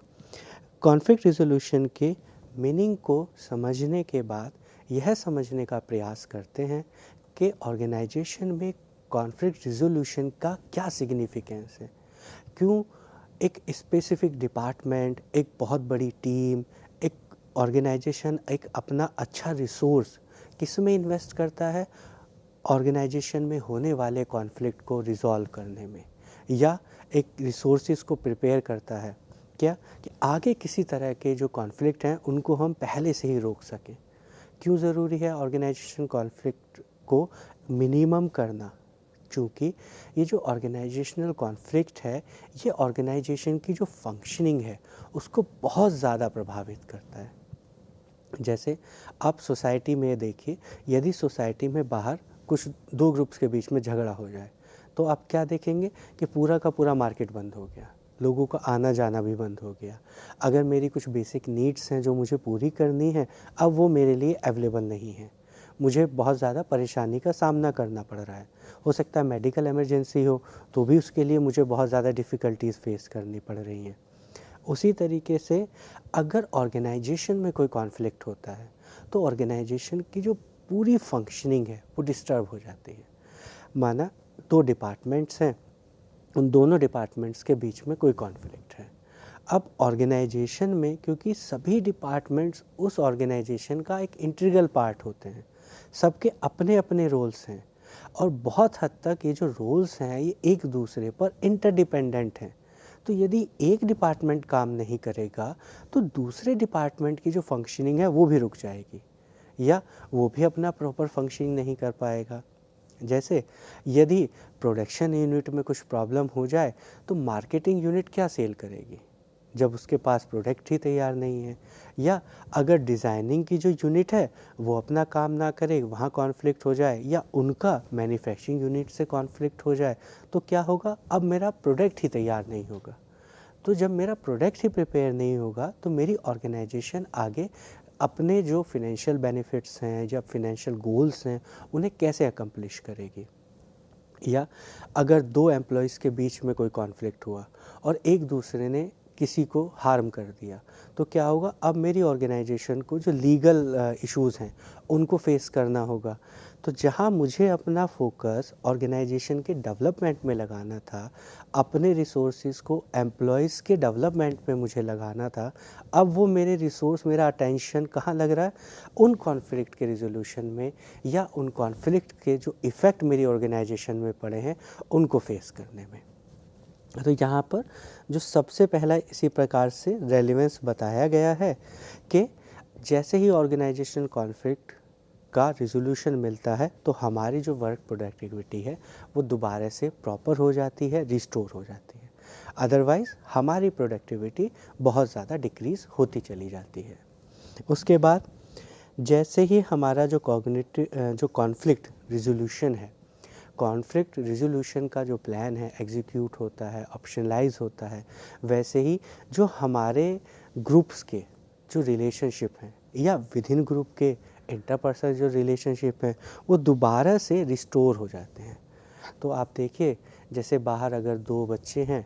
कॉन्फ्लिक्ट रिजोल्यूशन के मीनिंग को समझने के बाद यह समझने का प्रयास करते हैं कि ऑर्गेनाइजेशन में कॉन्फ्लिक्ट रिजोल्यूशन का क्या सिग्निफिकेंस है, क्यों एक स्पेसिफिक डिपार्टमेंट, एक बहुत बड़ी टीम, एक ऑर्गेनाइजेशन एक अपना अच्छा रिसोर्स किस में इन्वेस्ट करता है, ऑर्गेनाइजेशन में होने वाले कॉन्फ्लिक्ट को रिजॉल्व करने में, या एक रिसोर्सेज को प्रिपेयर करता है क्या कि आगे किसी तरह के जो कॉन्फ्लिक्ट हैं उनको हम पहले से ही रोक सकें। क्यों ज़रूरी है ऑर्गेनाइजेशन कॉन्फ्लिक्ट को मिनिमम करना, चूँकि ये जो ऑर्गेनाइजेशनल कॉन्फ्लिक्ट है ये ऑर्गेनाइजेशन की जो फंक्शनिंग है उसको बहुत ज़्यादा प्रभावित करता है। जैसे आप सोसाइटी में देखिए, यदि सोसाइटी में बाहर कुछ दो ग्रुप्स के बीच में झगड़ा हो जाए तो आप क्या देखेंगे कि पूरा का पूरा मार्केट बंद हो गया, लोगों का आना जाना भी बंद हो गया। अगर मेरी कुछ बेसिक नीड्स हैं जो मुझे पूरी करनी है, अब वो मेरे लिए अवेलेबल नहीं है, मुझे बहुत ज़्यादा परेशानी का सामना करना पड़ रहा है। हो सकता है मेडिकल इमरजेंसी हो तो भी उसके लिए मुझे बहुत ज़्यादा डिफ़िकल्टीज़ फेस करनी पड़ रही हैं। उसी तरीके से अगर ऑर्गेनाइजेशन में कोई कॉन्फ्लिक्ट होता है तो ऑर्गेनाइजेशन की जो पूरी फंक्शनिंग है वो डिस्टर्ब हो जाती है। माना दो डिपार्टमेंट्स हैं, उन दोनों डिपार्टमेंट्स के बीच में कोई कॉन्फ्लिक्ट है। अब ऑर्गेनाइजेशन में क्योंकि सभी डिपार्टमेंट्स उस ऑर्गेनाइजेशन का एक इंटीग्रल पार्ट होते हैं, सबके अपने अपने रोल्स हैं और बहुत हद तक ये जो रोल्स हैं ये एक दूसरे पर इंटरडिपेंडेंट हैं। तो यदि एक डिपार्टमेंट काम नहीं करेगा तो दूसरे डिपार्टमेंट की जो फंक्शनिंग है वो भी रुक जाएगी या वो भी अपना प्रॉपर फंक्शनिंग नहीं कर पाएगा। जैसे यदि प्रोडक्शन यूनिट में कुछ प्रॉब्लम हो जाए तो मार्केटिंग यूनिट क्या सेल करेगी जब उसके पास प्रोडक्ट ही तैयार नहीं है, या अगर डिज़ाइनिंग की जो यूनिट है वो अपना काम ना करे, वहाँ कॉन्फ्लिक्ट हो जाए, या उनका मैन्युफैक्चरिंग यूनिट से कॉन्फ्लिक्ट हो जाए तो क्या होगा, अब मेरा प्रोडक्ट ही तैयार नहीं होगा। तो जब मेरा प्रोडक्ट ही प्रिपेयर नहीं होगा तो मेरी ऑर्गेनाइजेशन आगे अपने जो फिनेंशियल बेनिफिट्स हैं या फिनेंशियल गोल्स हैं उन्हें कैसे अकम्प्लिश करेगी। या अगर दो एम्प्लॉयज़ के बीच में कोई कॉन्फ्लिक्ट हुआ और एक दूसरे ने किसी को हार्म कर दिया, तो क्या होगा, अब मेरी ऑर्गेनाइजेशन को जो लीगल इश्यूज़ हैं उनको फेस करना होगा। तो जहां मुझे अपना फोकस ऑर्गेनाइजेशन के डेवलपमेंट में लगाना था, अपने रिसोर्सेज को एम्प्लॉयज़ के डेवलपमेंट में मुझे लगाना था, अब वो मेरे रिसोर्स, मेरा अटेंशन कहाँ लग रहा है, उन कॉन्फ्लिक्ट के रिजोल्यूशन में या उन कॉन्फ्लिक्ट के जो इफ़ेक्ट मेरी ऑर्गेनाइजेशन में पड़े हैं उनको फेस करने में। तो यहाँ पर जो सबसे पहला इसी प्रकार से रेलेवेंस बताया गया है कि जैसे ही ऑर्गेनाइजेशनल कॉन्फ्लिक्ट का रिजोल्यूशन मिलता है तो हमारी जो वर्क प्रोडक्टिविटी है वो दोबारा से प्रॉपर हो जाती है, रिस्टोर हो जाती है। अदरवाइज़ हमारी प्रोडक्टिविटी बहुत ज़्यादा डिक्रीज़ होती चली जाती है। उसके बाद जैसे ही हमारा जो कॉन्फ्लिक्ट रिजोल्यूशन है, कॉन्फ्लिक्ट रिजोल्यूशन का जो प्लान है एग्जीक्यूट होता है, ऑप्शनलाइज होता है, वैसे ही जो हमारे ग्रुप्स के जो रिलेशनशिप हैं या विद इन ग्रुप के इंटरपर्सनल जो रिलेशनशिप हैं वो दोबारा से रिस्टोर हो जाते हैं। तो आप देखिए, जैसे बाहर अगर दो बच्चे हैं,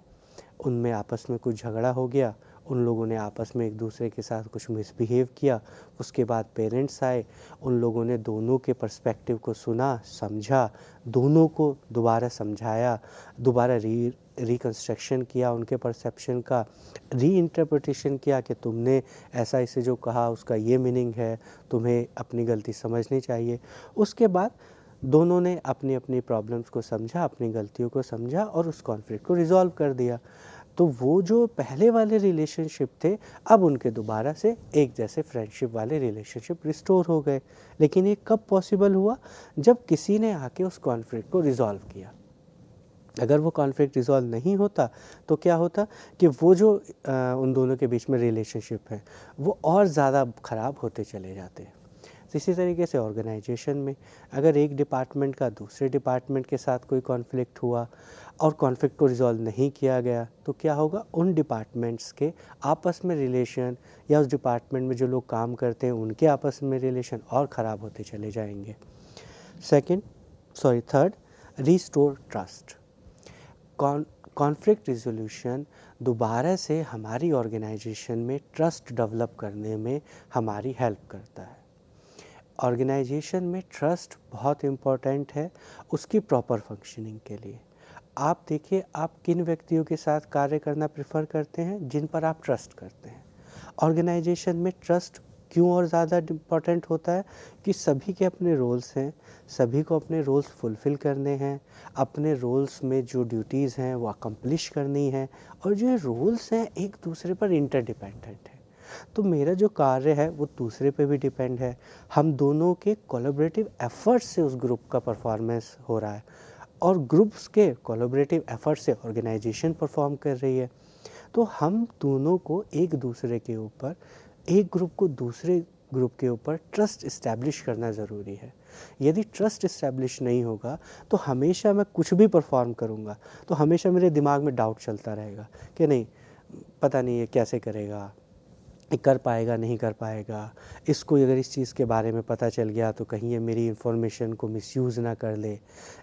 उनमें आपस में कुछ झगड़ा हो गया, उन लोगों ने आपस में एक दूसरे के साथ कुछ मिसबिहेव किया, उसके बाद पेरेंट्स आए, उन लोगों ने दोनों के पर्सपेक्टिव को सुना, समझा, दोनों को दोबारा समझाया, दोबारा रिकंस्ट्रक्शन किया, उनके परसेप्शन का रीइंटरप्रिटेशन किया कि तुमने ऐसा इसे जो कहा उसका ये मीनिंग है, तुम्हें अपनी गलती समझनी चाहिए। उसके बाद दोनों ने अपनी अपनी प्रॉब्लम्स को समझा, अपनी गलतियों को समझा और उस कॉन्फ्लिक्ट को रिजॉल्व कर दिया। तो वो जो पहले वाले रिलेशनशिप थे, अब उनके दोबारा से एक जैसे फ्रेंडशिप वाले रिलेशनशिप रिस्टोर हो गए। लेकिन ये कब पॉसिबल हुआ, जब किसी ने आके उस कॉन्फ्लिक्ट को रिजॉल्व किया। अगर वो कॉन्फ्लिक्ट रिजॉल्व नहीं होता तो क्या होता कि वो जो उन दोनों के बीच में रिलेशनशिप है वो और ज़्यादा ख़राब होते चले जाते हैं। तो इसी तरीके से ऑर्गेनाइजेशन में अगर एक डिपार्टमेंट का दूसरे डिपार्टमेंट के साथ कोई कॉन्फ्लिक्ट हुआ और कॉन्फ्लिक्ट को रिजॉल्व नहीं किया गया, तो क्या होगा, उन डिपार्टमेंट्स के आपस में रिलेशन या उस डिपार्टमेंट में जो लोग काम करते हैं उनके आपस में रिलेशन और ख़राब होते चले जाएंगे। Third, restore trust. Conflict resolution दोबारा से हमारी ऑर्गेनाइजेशन में ट्रस्ट डेवलप करने में हमारी हेल्प करता है। ऑर्गेनाइजेशन में ट्रस्ट बहुत इम्पॉर्टेंट है उसकी प्रॉपर फंक्शनिंग के लिए। आप देखिए, आप किन व्यक्तियों के साथ कार्य करना प्रेफर करते हैं, जिन पर आप ट्रस्ट करते हैं। ऑर्गेनाइजेशन में ट्रस्ट क्यों और ज़्यादा इम्पॉर्टेंट होता है कि सभी के अपने रोल्स हैं, सभी को अपने रोल्स फुलफ़िल करने हैं, अपने रोल्स में जो ड्यूटीज़ हैं वो अकम्प्लिश करनी है, और जो रोल्स हैं एक दूसरे पर इंटरडिपेंडेंट है। तो मेरा जो कार्य है वो दूसरे पे भी डिपेंड है, हम दोनों के कोलैबोरेटिव एफर्ट्स से उस ग्रुप का परफॉर्मेंस हो रहा है और ग्रुप्स के कोलैबोरेटिव एफर्ट से ऑर्गेनाइजेशन परफॉर्म कर रही है। तो हम दोनों को एक दूसरे के ऊपर, एक ग्रुप को दूसरे ग्रुप के ऊपर ट्रस्ट इस्टेब्लिश करना ज़रूरी है। यदि ट्रस्ट इस्टेब्लिश नहीं होगा तो हमेशा मैं कुछ भी परफॉर्म करूँगा तो हमेशा मेरे दिमाग में डाउट चलता रहेगा कि नहीं, पता नहीं ये कैसे करेगा, कर पाएगा नहीं कर पाएगा, इसको अगर इस चीज़ के बारे में पता चल गया तो कहीं ये मेरी इन्फॉर्मेशन को मिसयूज़ ना कर ले।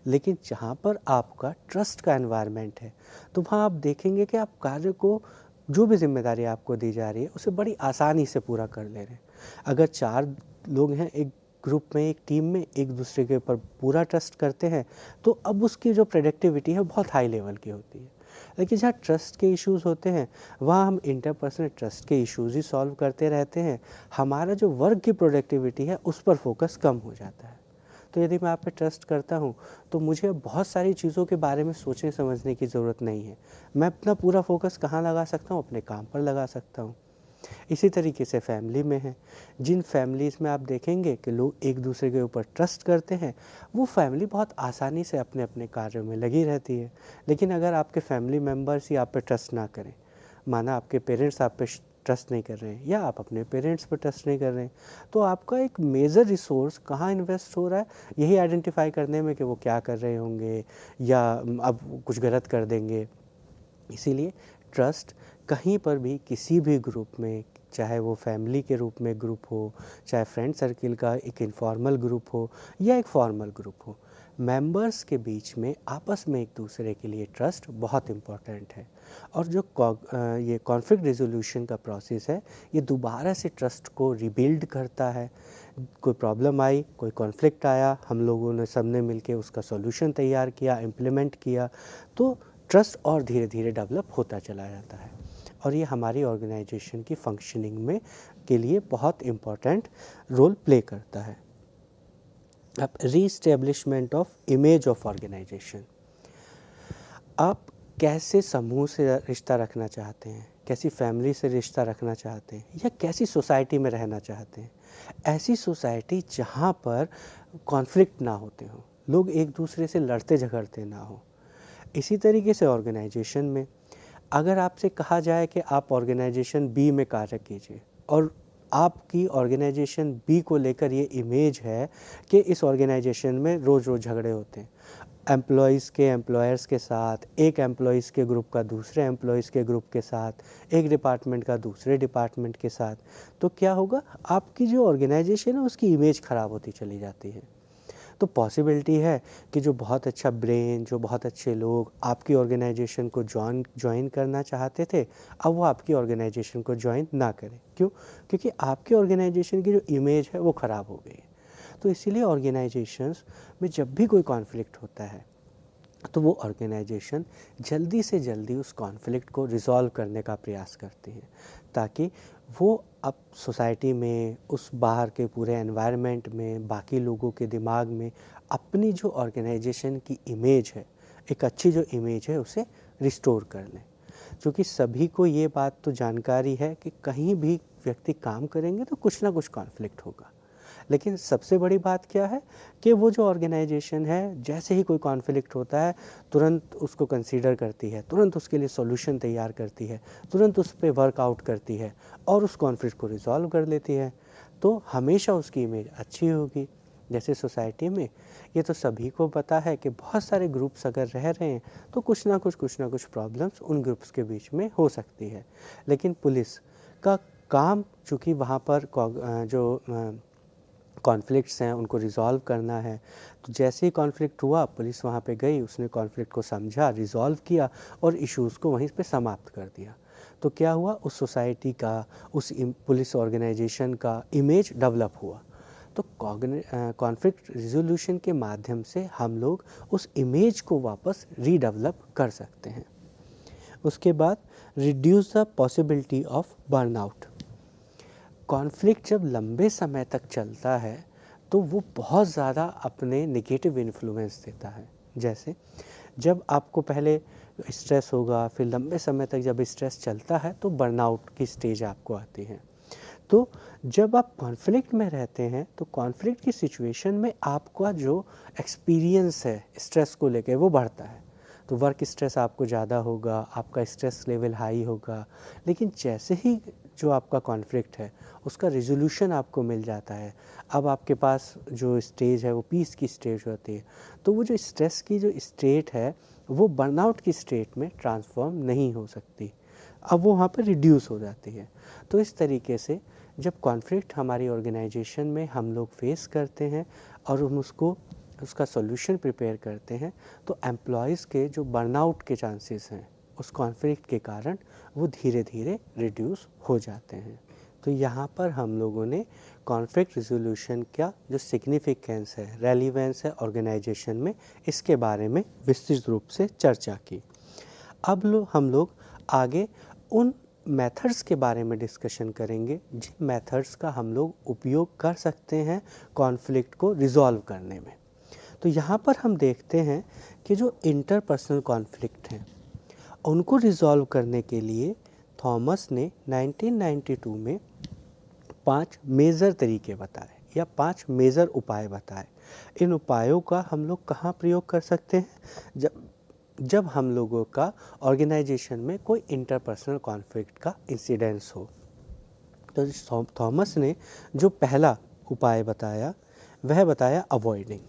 लेकिन जहाँ पर आपका ट्रस्ट का एनवायरनमेंट है तो वहाँ आप देखेंगे कि आप कार्य को, जो भी जिम्मेदारी आपको दी जा रही है उसे बड़ी आसानी से पूरा कर ले रहे हैं। अगर 4 लोग हैं एक ग्रुप में, एक टीम में, एक दूसरे के ऊपर पूरा ट्रस्ट करते हैं तो अब उसकी जो प्रोडक्टिविटी है बहुत हाई लेवल की होती है। लेकिन जहाँ ट्रस्ट के इश्यूज़ होते हैं वहाँ हम इंटरपर्सनल ट्रस्ट के इश्यूज़ ही सॉल्व करते रहते हैं, हमारा जो वर्क की प्रोडक्टिविटी है उस पर फोकस कम हो जाता है। तो यदि मैं आप पे ट्रस्ट करता हूँ तो मुझे बहुत सारी चीज़ों के बारे में सोचने समझने की ज़रूरत नहीं है, मैं अपना पूरा फोकस कहाँ लगा सकता हूँ, अपने काम पर लगा सकता हूँ। इसी तरीके से फैमिली में है, जिन फैमिलीज़ में आप देखेंगे कि लोग एक दूसरे के ऊपर ट्रस्ट करते हैं वो फैमिली बहुत आसानी से अपने अपने कार्यों में लगी रहती है। लेकिन अगर आपके फैमिली मेम्बर्स ही आप पे ट्रस्ट ना करें, माना आपके पेरेंट्स आप पे ट्रस्ट नहीं कर रहे हैं या आप अपने पेरेंट्स पर ट्रस्ट नहीं कर रहे हैं, तो आपका एक मेजर रिसोर्स कहाँ इन्वेस्ट हो रहा है, यही आइडेंटिफाई करने में कि वो क्या कर रहे होंगे या अब कुछ गलत कर देंगे। इसीलिए ट्रस्ट कहीं पर भी, किसी भी ग्रुप में, चाहे वो फैमिली के रूप में ग्रुप हो, चाहे फ्रेंड सर्किल का एक इनफॉर्मल ग्रुप हो या एक फॉर्मल ग्रुप हो, मेंबर्स के बीच में आपस में एक दूसरे के लिए ट्रस्ट बहुत इम्पॉर्टेंट है। और जो ये कॉन्फ्लिक्ट रिजोल्यूशन का प्रोसेस है, ये दोबारा से ट्रस्ट को रिबिल्ड करता है। कोई प्रॉब्लम आई, कोई कॉन्फ्लिक्ट आया, हम लोगों ने सबने मिलके उसका सॉल्यूशन तैयार किया, इम्प्लीमेंट किया, तो ट्रस्ट और धीरे धीरे डेवलप होता चला जाता है। और ये हमारी ऑर्गेनाइजेशन की फंक्शनिंग में के लिए बहुत इम्पॉर्टेंट रोल प्ले करता है। अब रीस्टेब्लिशमेंट ऑफ इमेज ऑफ ऑर्गेनाइजेशन, आप कैसे समूह से रिश्ता रखना चाहते हैं, कैसी फैमिली से रिश्ता रखना चाहते हैं, या कैसी सोसाइटी में रहना चाहते हैं। ऐसी सोसाइटी जहाँ पर कॉन्फ्लिक्ट ना होते हों, लोग एक दूसरे से लड़ते झगड़ते ना हो। इसी तरीके से ऑर्गेनाइजेशन में अगर आपसे कहा जाए कि आप ऑर्गेनाइजेशन बी में कार्य कीजिए, और आपकी ऑर्गेनाइजेशन बी को लेकर ये इमेज है कि इस ऑर्गेनाइजेशन में रोज़ रोज़ झगड़े होते हैं, एम्प्लॉयज़ के एम्प्लॉयर्स के साथ, एक एम्प्लॉयज़ के ग्रुप का दूसरे एम्प्लॉयज़ के ग्रुप के साथ, एक डिपार्टमेंट का दूसरे डिपार्टमेंट के साथ, तो क्या होगा, आपकी जो ऑर्गेनाइजेशन है उसकी इमेज ख़राब होती चली जाती है। तो पॉसिबिलिटी है कि जो बहुत अच्छा ब्रेन, जो बहुत अच्छे लोग आपकी ऑर्गेनाइजेशन को ज्वाइन करना चाहते थे, अब वो आपकी ऑर्गेनाइजेशन को ज्वाइन ना करें। क्यों? क्योंकि आपकी ऑर्गेनाइजेशन की जो इमेज है वो ख़राब हो गई है। तो इसीलिए ऑर्गेनाइजेशंस में जब भी कोई कॉन्फ्लिक्ट होता है, तो वो ऑर्गेनाइजेशन जल्दी से जल्दी उस कॉन्फ्लिक्ट को रिज़ॉल्व करने का प्रयास करती है, ताकि वो अब सोसाइटी में, उस बाहर के पूरे एनवायरनमेंट में, बाकी लोगों के दिमाग में अपनी जो ऑर्गेनाइजेशन की इमेज है, एक अच्छी जो इमेज है, उसे रिस्टोर कर लें। क्योंकि सभी को ये बात तो जानकारी है कि कहीं भी व्यक्ति काम करेंगे तो कुछ ना कुछ कॉन्फ्लिक्ट होगा। लेकिन सबसे बड़ी बात क्या है कि वो जो ऑर्गेनाइजेशन है, जैसे ही कोई कॉन्फ्लिक्ट होता है, तुरंत उसको कंसीडर करती है, तुरंत उसके लिए सॉल्यूशन तैयार करती है, तुरंत उस पे वर्कआउट करती है और उस कॉन्फ्लिक्ट को रिजॉल्व कर लेती है। तो हमेशा उसकी इमेज अच्छी होगी। जैसे सोसाइटी में ये तो सभी को पता है कि बहुत सारे ग्रुप्स अगर रह रहे हैं तो कुछ ना कुछ प्रॉब्लम्स उन ग्रुप्स के बीच में हो सकती है। लेकिन पुलिस का काम, चूँकि वहाँ पर जो कॉन्फ्लिक्ट्स हैं उनको रिज़ॉल्व करना है, तो जैसे ही कॉन्फ्लिक्ट हुआ, पुलिस वहाँ पे गई, उसने कॉन्फ्लिक्ट को समझा, रिज़ॉल्व किया और इश्यूज़ को वहीं पे समाप्त कर दिया। तो क्या हुआ, उस सोसाइटी का, उस पुलिस ऑर्गेनाइजेशन का इमेज डेवलप हुआ। तो कॉन्फ्लिक्ट रिजोल्यूशन के माध्यम से हम लोग उस इमेज को वापस रीडेवलप कर सकते हैं। उसके बाद reduce the possibility of burnout. Conflict जब लंबे समय तक चलता है तो वो बहुत ज़्यादा अपने नेगेटिव इन्फ्लुएंस देता है। जैसे जब आपको पहले स्ट्रेस होगा, फिर लंबे समय तक जब स्ट्रेस चलता है तो बर्नआउट की स्टेज आपको आती है। तो जब आप कॉन्फ्लिक्ट में रहते हैं तो कॉन्फ्लिक्ट की सिचुएशन में आपका जो एक्सपीरियंस है स्ट्रेस को लेकर वो बढ़ता है। तो वर्क स्ट्रेस आपको ज़्यादा होगा, आपका स्ट्रेस लेवल हाई होगा। लेकिन जैसे ही जो आपका कॉन्फ्लिक्ट है उसका रिजोल्यूशन आपको मिल जाता है, अब आपके पास जो स्टेज है वो पीस की स्टेज होती है, तो वो जो स्ट्रेस की जो स्टेट है वो बर्नआउट की स्टेट में ट्रांसफॉर्म नहीं हो सकती, अब वो वहाँ पर रिड्यूस हो जाती है। तो इस तरीके से जब कॉन्फ्लिक्ट हमारी ऑर्गेनाइजेशन में हम लोग फेस करते हैं और हम उसका सॉल्यूशन प्रिपेयर करते हैं, तो एम्प्लॉयज़ के जो बर्नआउट के चांसेस हैं उस कॉन्फ्लिक्ट के कारण वो धीरे धीरे रिड्यूस हो जाते हैं। तो यहाँ पर हम लोगों ने कॉन्फ्लिक्ट रिजोल्यूशन का जो सिग्निफिकेंस है, रेलिवेंस है ऑर्गेनाइजेशन में, इसके बारे में विस्तृत रूप से चर्चा की। अब हम लोग आगे उन मेथड्स के बारे में डिस्कशन करेंगे जिन मेथड्स का हम लोग उपयोग कर सकते हैं कॉन्फ्लिक्ट को रिजॉल्व करने में। तो यहाँ पर हम देखते हैं कि जो इंटरपर्सनल कॉन्फ्लिक्ट हैं उनको रिजॉल्व करने के लिए थॉमस ने 1992 में 5 मेजर तरीके बताए या 5 मेजर उपाय बताए। इन उपायों का हम लोग कहाँ प्रयोग कर सकते हैं? जब हम लोगों का ऑर्गेनाइजेशन में कोई इंटरपर्सनल कॉन्फ्लिक्ट का इंसिडेंस हो। तो थॉमस ने जो पहला उपाय बताया वह बताया अवॉइडिंग।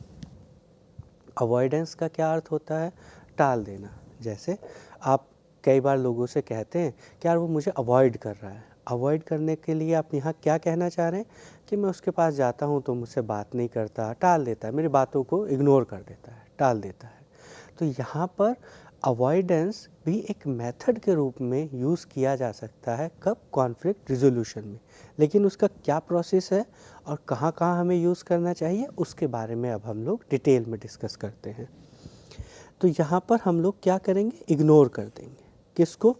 अवॉइडेंस का क्या अर्थ होता है? टाल देना। जैसे आप कई बार लोगों से कहते हैं कि यार वो मुझे अवॉइड कर रहा है, अवॉइड करने के लिए आप यहाँ क्या कहना चाह रहे हैं कि मैं उसके पास जाता हूँ तो मुझसे बात नहीं करता, टाल देता है, मेरी बातों को इग्नोर कर देता है, टाल देता है। तो यहाँ पर अवॉइडेंस भी एक मेथड के रूप में यूज़ किया जा सकता है, कब? कॉन्फ्लिक्ट रिजोल्यूशन में। लेकिन उसका क्या प्रोसेस है और कहाँ कहाँ हमें यूज़ करना चाहिए, उसके बारे में अब हम लोग डिटेल में डिस्कस करते हैं। तो यहाँ पर हम लोग क्या करेंगे? इग्नोर कर देंगे। किसको?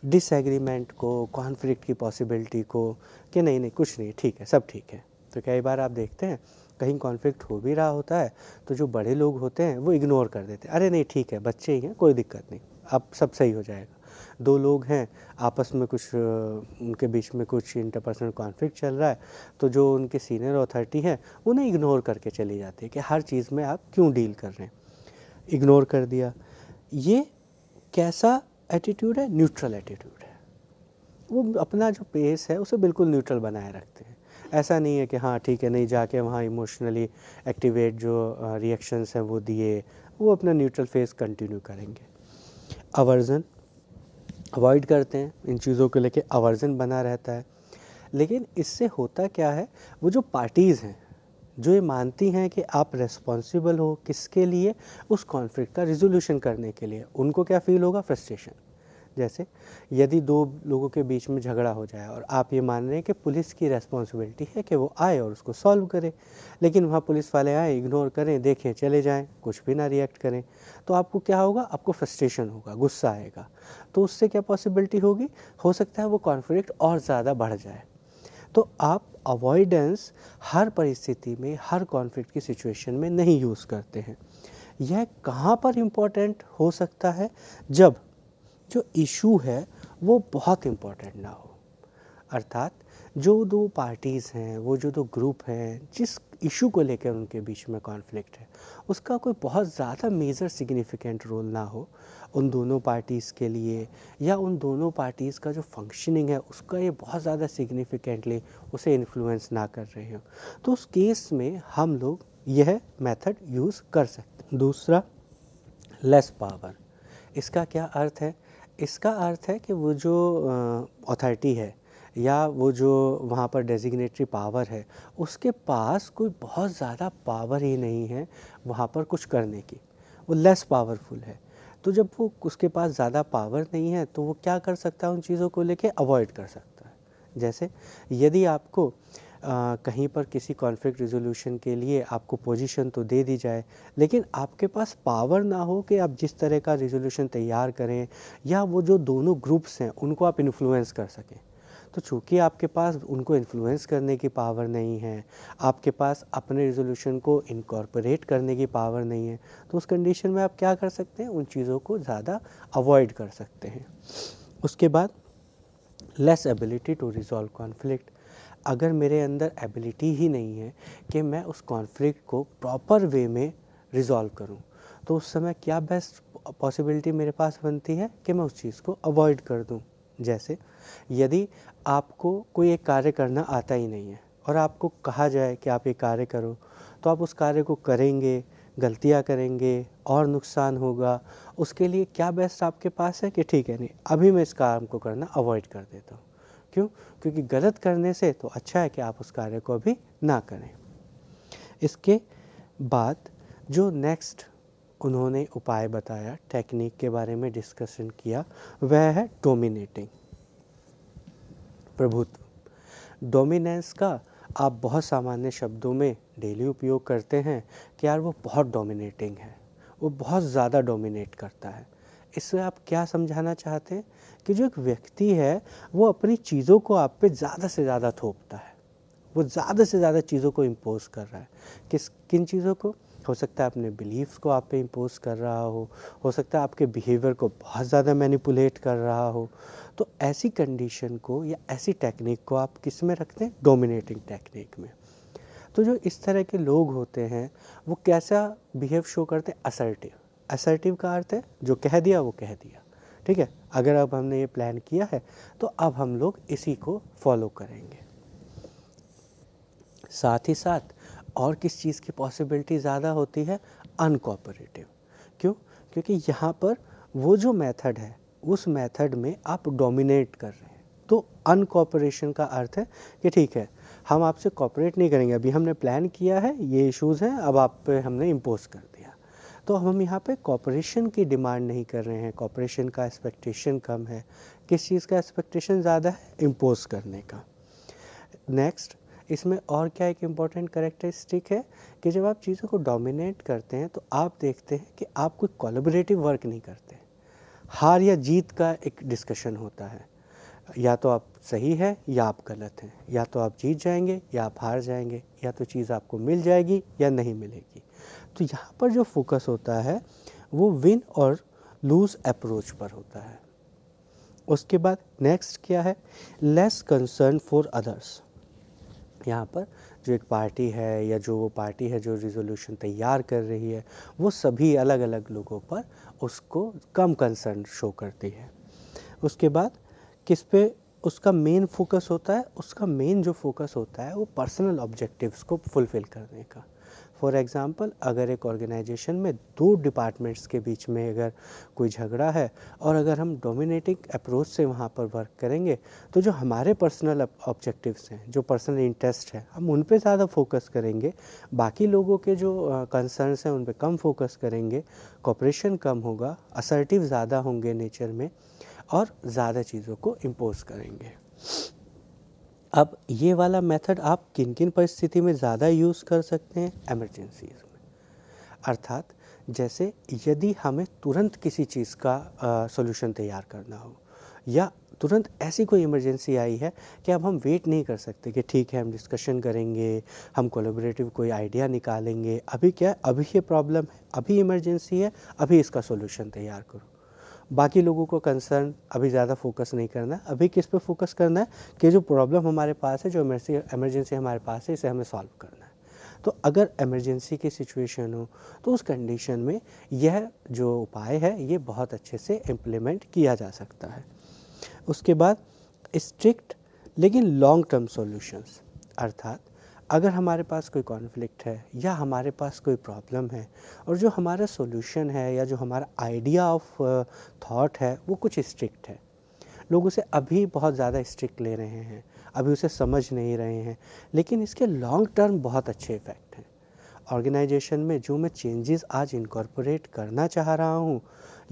डिसएग्रीमेंट को, कॉन्फ्लिक्ट की पॉसिबिलिटी को, कि नहीं नहीं कुछ नहीं, ठीक है, सब ठीक है। तो कई बार आप देखते हैं कहीं कॉन्फ्लिक्ट हो भी रहा होता है तो जो बड़े लोग होते हैं वो इग्नोर कर देते हैं, अरे नहीं ठीक है, बच्चे ही हैं, कोई दिक्कत नहीं, अब सब सही हो जाएगा। दो लोग हैं आपस में कुछ उनके बीच में कुछ इंटरपर्सनल कॉन्फ्लिक्ट चल रहा है तो जो उनके सीनियर अथॉरिटी हैं उन्हें इग्नोर करके चली जाती है कि हर चीज़ में आप क्यों डील कर रहे हैं, इग्नोर कर दिया। ये कैसा एटीट्यूड है? न्यूट्रल एटीट्यूड है। वो अपना जो पेस है उसे बिल्कुल न्यूट्रल बनाए रखते हैं। ऐसा नहीं है कि हाँ ठीक है, नहीं जाके वहाँ इमोशनली एक्टिवेट जो रिएक्शंस हैं वो दिए, वो अपना न्यूट्रल फेस कंटिन्यू करेंगे। अवर्जन, अवॉइड करते हैं इन चीज़ों को लेके, अवर्जन बना रहता है। लेकिन इससे होता क्या है, वो जो पार्टीज़ हैं जो ये मानती हैं कि आप रेस्पॉन्सिबल हो किसके लिए? उस कॉन्फ्लिक्ट का रिजोल्यूशन करने के लिए, उनको क्या फील होगा? फ्रस्ट्रेशन। जैसे यदि दो लोगों के बीच में झगड़ा हो जाए और आप ये मान रहे हैं कि पुलिस की रेस्पॉन्सिबिलिटी है कि वो आए और उसको सॉल्व करे, लेकिन वहाँ पुलिस वाले आए, इग्नोर करें, देखें, चले जाएं, कुछ भी ना रिएक्ट करें, तो आपको क्या होगा? आपको फ्रस्ट्रेशन होगा, गुस्सा आएगा। तो उससे क्या पॉसिबिलिटी होगी? हो सकता है वो कॉन्फ्लिक्ट और ज़्यादा बढ़ जाए। तो आप अवॉइडेंस हर परिस्थिति में, हर कॉन्फ्लिक्ट की सिचुएशन में नहीं यूज़ करते हैं। यह कहाँ पर इम्पोर्टेंट हो सकता है? जब जो इशू है वो बहुत इम्पोर्टेंट ना हो, अर्थात जो दो पार्टीज़ हैं, वो जो दो ग्रुप हैं, जिस इशू को लेकर उनके बीच में कॉन्फ्लिक्ट है उसका कोई बहुत ज़्यादा मेजर सिग्निफिकेंट रोल ना हो उन दोनों पार्टीज़ के लिए, या उन दोनों पार्टीज़ का जो फंक्शनिंग है उसका ये बहुत ज़्यादा सिग्निफिकेंटली उसे इन्फ्लुएंस ना कर रहे हो, तो उस केस में हम लोग यह मेथड यूज़ कर सकते हैं। दूसरा, लेस पावर। इसका क्या अर्थ है? इसका अर्थ है कि वो जो अथॉरिटी है या वो जो वहाँ पर डेजिग्नेटरी पावर है उसके पास कोई बहुत ज़्यादा पावर ही नहीं है वहाँ पर कुछ करने की, वो लेस पावरफुल है। तो जब वो उसके पास ज़्यादा पावर नहीं है तो वो क्या कर सकता है? उन चीज़ों को लेके अवॉइड कर सकता है। जैसे यदि आपको कहीं पर किसी कॉन्फ्लिक्ट रिजोल्यूशन के लिए आपको पोजीशन तो दे दी जाए, लेकिन आपके पास पावर ना हो कि आप जिस तरह का रिजोल्यूशन तैयार करें या वो जो दोनों ग्रुप्स हैं उनको आप इन्फ्लुएंस कर सकें, तो चूँकि आपके पास उनको इन्फ्लुएंस करने की पावर नहीं है, आपके पास अपने रिजोल्यूशन को इनकॉर्पोरेट करने की पावर नहीं है, तो उस कंडीशन में आप क्या कर सकते हैं? उन चीज़ों को ज़्यादा अवॉइड कर सकते हैं। उसके बाद, less ability to resolve conflict. अगर मेरे अंदर एबिलिटी ही नहीं है कि मैं उस कॉन्फ्लिक्ट को प्रॉपर वे में रिज़ॉल्व करूं, तो उस समय क्या बेस्ट पॉसिबिलिटी मेरे पास बनती है कि मैं उस चीज़ को अवॉइड कर दूं। जैसे यदि आपको कोई एक कार्य करना आता ही नहीं है और आपको कहा जाए कि आप ये कार्य करो, तो आप उस कार्य को करेंगे, गलतियां करेंगे और नुकसान होगा। उसके लिए क्या बेस्ट आपके पास है कि ठीक है, नहीं अभी मैं इस काम को करना अवॉइड कर देता हूँ। क्यों? क्योंकि गलत करने से तो अच्छा है कि आप उस कार्य को अभी ना करें। इसके बाद जो नेक्स्ट उन्होंने उपाय बताया, टेक्निक के बारे में डिस्कशन किया, वह है डोमिनेटिंग, प्रभुत्व। डोमिनेंस का आप बहुत सामान्य शब्दों में डेली उपयोग करते हैं कि यार वो बहुत डोमिनेटिंग है, वो बहुत ज़्यादा डोमिनेट करता है। इससे आप क्या समझाना चाहते हैं? कि जो एक व्यक्ति है वो अपनी चीज़ों को आप पे ज़्यादा से ज़्यादा थोपता है, वो ज़्यादा से ज़्यादा चीज़ों को इम्पोज कर रहा है। किन चीज़ों को? हो सकता है अपने बिलीव्स को आप पे इम्पोज कर रहा हो सकता है आपके बिहेवियर को बहुत ज़्यादा मैनिपुलेट कर रहा हो। तो ऐसी कंडीशन को या ऐसी टेक्निक को आप किस में रखते हैं? डोमिनेटिंग टेक्निक में। तो जो इस तरह के लोग होते हैं वो कैसा बिहेव शो करते हैं? असर्टिव। असर्टिव का अर्थ है जो कह दिया वो कह दिया, ठीक है, अगर अब हमने ये प्लान किया है तो अब हम लोग इसी को फॉलो करेंगे। साथ ही साथ और किस चीज़ की पॉसिबिलिटी ज़्यादा होती है? अनकोऑपरेटिव। क्यों? क्योंकि यहाँ पर वो जो मेथड है उस मेथड में आप डोमिनेट कर रहे हैं, तो अनकॉपरेशन का अर्थ है कि ठीक है, हम आपसे कॉपरेट नहीं करेंगे, अभी हमने प्लान किया है, ये इश्यूज़ हैं, अब आप पे हमने इम्पोज़ कर दिया। तो हम यहाँ पे कॉपरेशन की डिमांड नहीं कर रहे हैं, कॉपरेशन का एक्सपेक्टेशन कम है। किस चीज़ का एक्सपेक्टेशन ज़्यादा है? इम्पोज़ करने का। नेक्स्ट, इसमें और क्या एक इम्पॉर्टेंट कैरेक्टरिस्टिक है कि जब आप चीज़ों को डोमिनेट करते हैं तो आप देखते हैं कि आप कोई कोलैबोरेटिव वर्क नहीं करते। हार या जीत का एक डिस्कशन होता है, या तो आप सही है या आप गलत हैं, या तो आप जीत जाएंगे या आप हार जाएंगे, या तो चीज़ आपको मिल जाएगी या नहीं मिलेगी। तो यहाँ पर जो फोकस होता है वो विन और लूज़ अप्रोच पर होता है। उसके बाद नेक्स्ट क्या है? Less concern for others. यहाँ पर जो एक पार्टी है या जो वो पार्टी है जो रिजोल्यूशन तैयार कर रही है, वो सभी अलग अलग लोगों पर उसको कम कंसर्न शो करती है। उसके बाद किस पे उसका मेन फोकस होता है? उसका मेन जो फोकस होता है वो पर्सनल ऑब्जेक्टिव्स को फुलफ़िल करने का। फॉर एग्ज़ाम्पल, अगर एक ऑर्गेनाइजेशन में 2 डिपार्टमेंट्स के बीच में अगर कोई झगड़ा है और अगर हम डोमिनेटिंग अप्रोच से वहाँ पर वर्क करेंगे, तो जो हमारे पर्सनल ऑब्जेक्टिव्स हैं, जो पर्सनल इंटरेस्ट है, हम उन पे ज़्यादा फोकस करेंगे, बाकी लोगों के जो कंसर्न्स हैं उन पे कम फोकस करेंगे, कोऑपरेशन कम होगा, असर्टिव ज़्यादा होंगे नेचर में और ज़्यादा चीज़ों को इम्पोज़ करेंगे। अब ये वाला मेथड आप किन किन परिस्थिति में ज़्यादा यूज़ कर सकते हैं? इमरजेंसीज़ में। अर्थात जैसे यदि हमें तुरंत किसी चीज़ का सॉल्यूशन तैयार करना हो, या तुरंत ऐसी कोई इमरजेंसी आई है कि अब हम वेट नहीं कर सकते कि ठीक है हम डिस्कशन करेंगे, हम कोलैबोरेटिव कोई आइडिया निकालेंगे, अभी क्या है, अभी ये प्रॉब्लम है, अभी इमरजेंसी है, अभी इसका सॉल्यूशन तैयार करो। बाकी लोगों को कंसर्न अभी ज़्यादा फोकस नहीं करना है, अभी किस पे फोकस करना है कि जो प्रॉब्लम हमारे पास है, जो इमरजेंसी हमारे पास है, इसे हमें सॉल्व करना है। तो अगर इमरजेंसी की सिचुएशन हो तो उस कंडीशन में यह जो उपाय है ये बहुत अच्छे से इम्प्लीमेंट किया जा सकता है। उसके बाद स्ट्रिक्ट लेकिन लॉन्ग टर्म सॉल्यूशंस, अर्थात अगर हमारे पास कोई कॉन्फ्लिक्ट है या हमारे पास कोई प्रॉब्लम है और जो हमारा सॉल्यूशन है या जो हमारा आइडिया ऑफ थॉट है वो कुछ स्ट्रिक्ट है, लोग उसे अभी बहुत ज़्यादा स्ट्रिक्ट ले रहे हैं, अभी उसे समझ नहीं रहे हैं, लेकिन इसके लॉन्ग टर्म बहुत अच्छे इफ़ेक्ट हैं। ऑर्गेनाइजेशन में जो मैं चेंजेस आज इनकॉर्पोरेट करना चाह रहा हूँ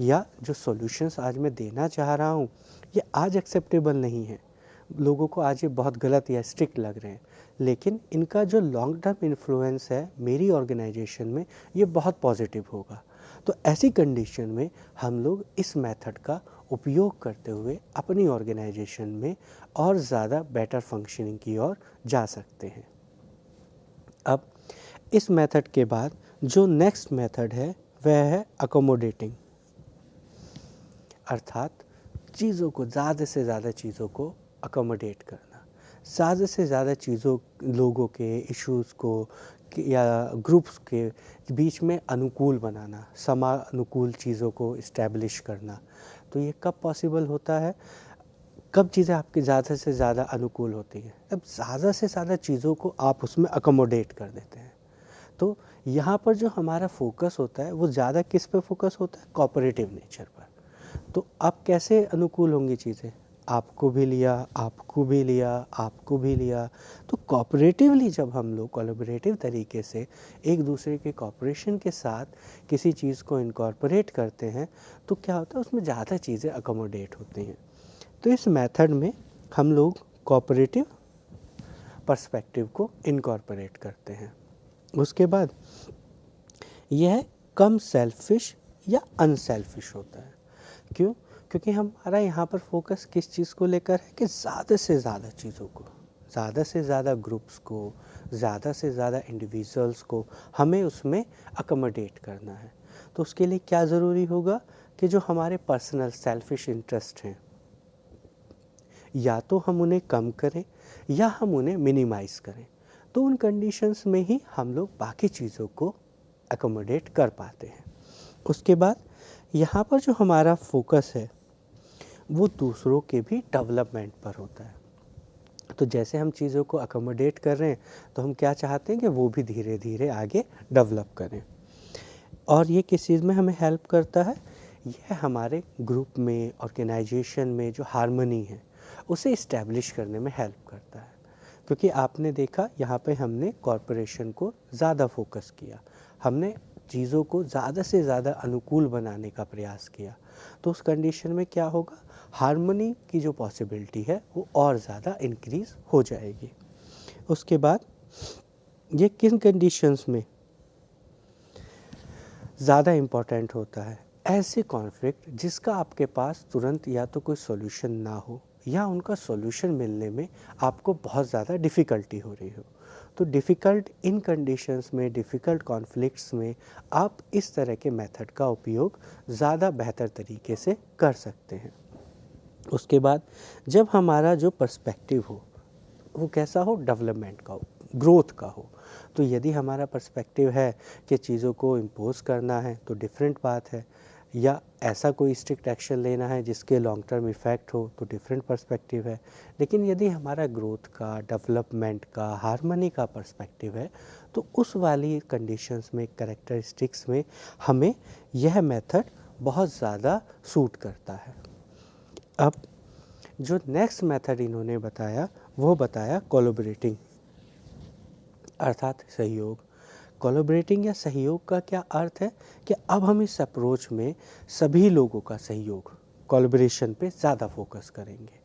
या जो सॉल्यूशंस आज मैं देना चाह रहा हूँ, ये आज एक्सेप्टेबल नहीं है, लोगों को आज ये बहुत गलत या स्ट्रिक्ट लग रहे हैं, लेकिन इनका जो लॉन्ग टर्म इन्फ्लुएंस है मेरी ऑर्गेनाइजेशन में ये बहुत पॉजिटिव होगा। तो ऐसी कंडीशन में हम लोग इस मेथड का उपयोग करते हुए अपनी ऑर्गेनाइजेशन में और ज़्यादा बेटर फंक्शनिंग की ओर जा सकते हैं। अब इस मेथड के बाद जो नेक्स्ट मेथड है वह है अकोमोडेटिंग, अर्थात चीज़ों को ज़्यादा से ज़्यादा चीज़ों को अकोमोडेट करना, ज़्यादा से ज़्यादा चीज़ों लोगों के इश्यूज़ को या ग्रुप्स के बीच में अनुकूल बनाना, समानुकूल चीज़ों को इस्टेब्लिश करना। तो ये कब पॉसिबल होता है? कब चीज़ें आपकी ज़्यादा से ज़्यादा अनुकूल होती हैं? अब ज़्यादा से ज़्यादा चीज़ों को आप उसमें अकोमोडेट कर देते हैं। तो यहाँ पर जो हमारा फोकस होता है वो ज़्यादा किस पे फोकस होता है? कोऑपरेटिव नेचर पर। तो अब कैसे अनुकूल होंगी चीज़ें? आपको भी लिया, आपको भी लिया, आपको भी लिया। तो कोऑपरेटिवली जब हम लोग कोलैबोरेटिव तरीके से एक दूसरे के कोऑपरेशन के साथ किसी चीज़ को इनकॉर्पोरेट करते हैं तो क्या होता है, उसमें ज़्यादा चीज़ें अकोमोडेट होती हैं। तो इस मेथड में हम लोग कोऑपरेटिव पर्सपेक्टिव को इनकॉर्पोरेट करते हैं। उसके बाद यह कम सेल्फिश या अनसेल्फिश होता है। क्यों? क्योंकि हमारा यहाँ पर फोकस किस चीज़ को लेकर है कि ज़्यादा से ज़्यादा चीज़ों को, ज़्यादा से ज़्यादा ग्रुप्स को, ज़्यादा से ज़्यादा इंडिविजुअल्स को हमें उसमें अकोमोडेट करना है। तो उसके लिए क्या ज़रूरी होगा कि जो हमारे पर्सनल सेल्फिश इंटरेस्ट हैं या तो हम उन्हें कम करें या हम उन्हें मिनिमाइज़ करें। तो उन कंडीशंस में ही हम लोग बाकी चीज़ों को अकोमोडेट कर पाते हैं। उसके बाद यहाँ पर जो हमारा फोकस है वो दूसरों के भी डेवलपमेंट पर होता है। तो जैसे हम चीज़ों को अकोमोडेट कर रहे हैं तो हम क्या चाहते हैं कि वो भी धीरे धीरे आगे डेवलप करें। और ये किस चीज़ में हमें हेल्प करता है? यह हमारे ग्रुप में, ऑर्गेनाइजेशन में जो हार्मनी है उसे इस्टेब्लिश करने में हेल्प करता है। क्योंकि आपने देखा यहाँ पे हमने कॉरपोरेशन को ज़्यादा फोकस किया, हमने चीज़ों को ज़्यादा से ज़्यादा अनुकूल बनाने का प्रयास किया, तो उस कंडीशन में क्या होगा, हार्मनी की जो पॉसिबिलिटी है वो और ज़्यादा इंक्रीज़ हो जाएगी। उसके बाद ये किन कंडीशंस में ज़्यादा इम्पॉर्टेंट होता है, ऐसे कॉन्फ्लिक्ट जिसका आपके पास तुरंत या तो कोई सॉल्यूशन ना हो या उनका सॉल्यूशन मिलने में आपको बहुत ज़्यादा डिफ़िकल्टी हो रही हो। तो डिफ़िकल्ट इन कंडीशंस में, डिफ़िकल्ट कॉन्फ्लिक्ट्स में आप इस तरह के मेथड का उपयोग ज़्यादा बेहतर तरीके से कर सकते हैं। उसके बाद जब हमारा जो पर्सपेक्टिव हो वो कैसा हो, डेवलपमेंट का हो, ग्रोथ का हो, तो यदि हमारा पर्सपेक्टिव है कि चीज़ों को इम्पोज करना है तो डिफरेंट बात है, या ऐसा कोई स्ट्रिक्ट एक्शन लेना है जिसके लॉन्ग टर्म इफ़ेक्ट हो तो डिफरेंट पर्सपेक्टिव है। लेकिन यदि हमारा ग्रोथ का, डेवलपमेंट का, हार्मनी का पर्सपेक्टिव है तो उस वाली कंडीशंस में, कैरेक्टरिस्टिक्स में हमें यह मेथड बहुत ज़्यादा सूट करता है। अब जो नेक्स्ट मेथड इन्होंने बताया वो बताया कोलैबोरेटिंग, अर्थात सहयोग। कोलैबोरेटिंग या सहयोग का क्या अर्थ है कि अब हम इस अप्रोच में सभी लोगों का सहयोग, कोलैबोरेशन पे ज़्यादा फोकस करेंगे,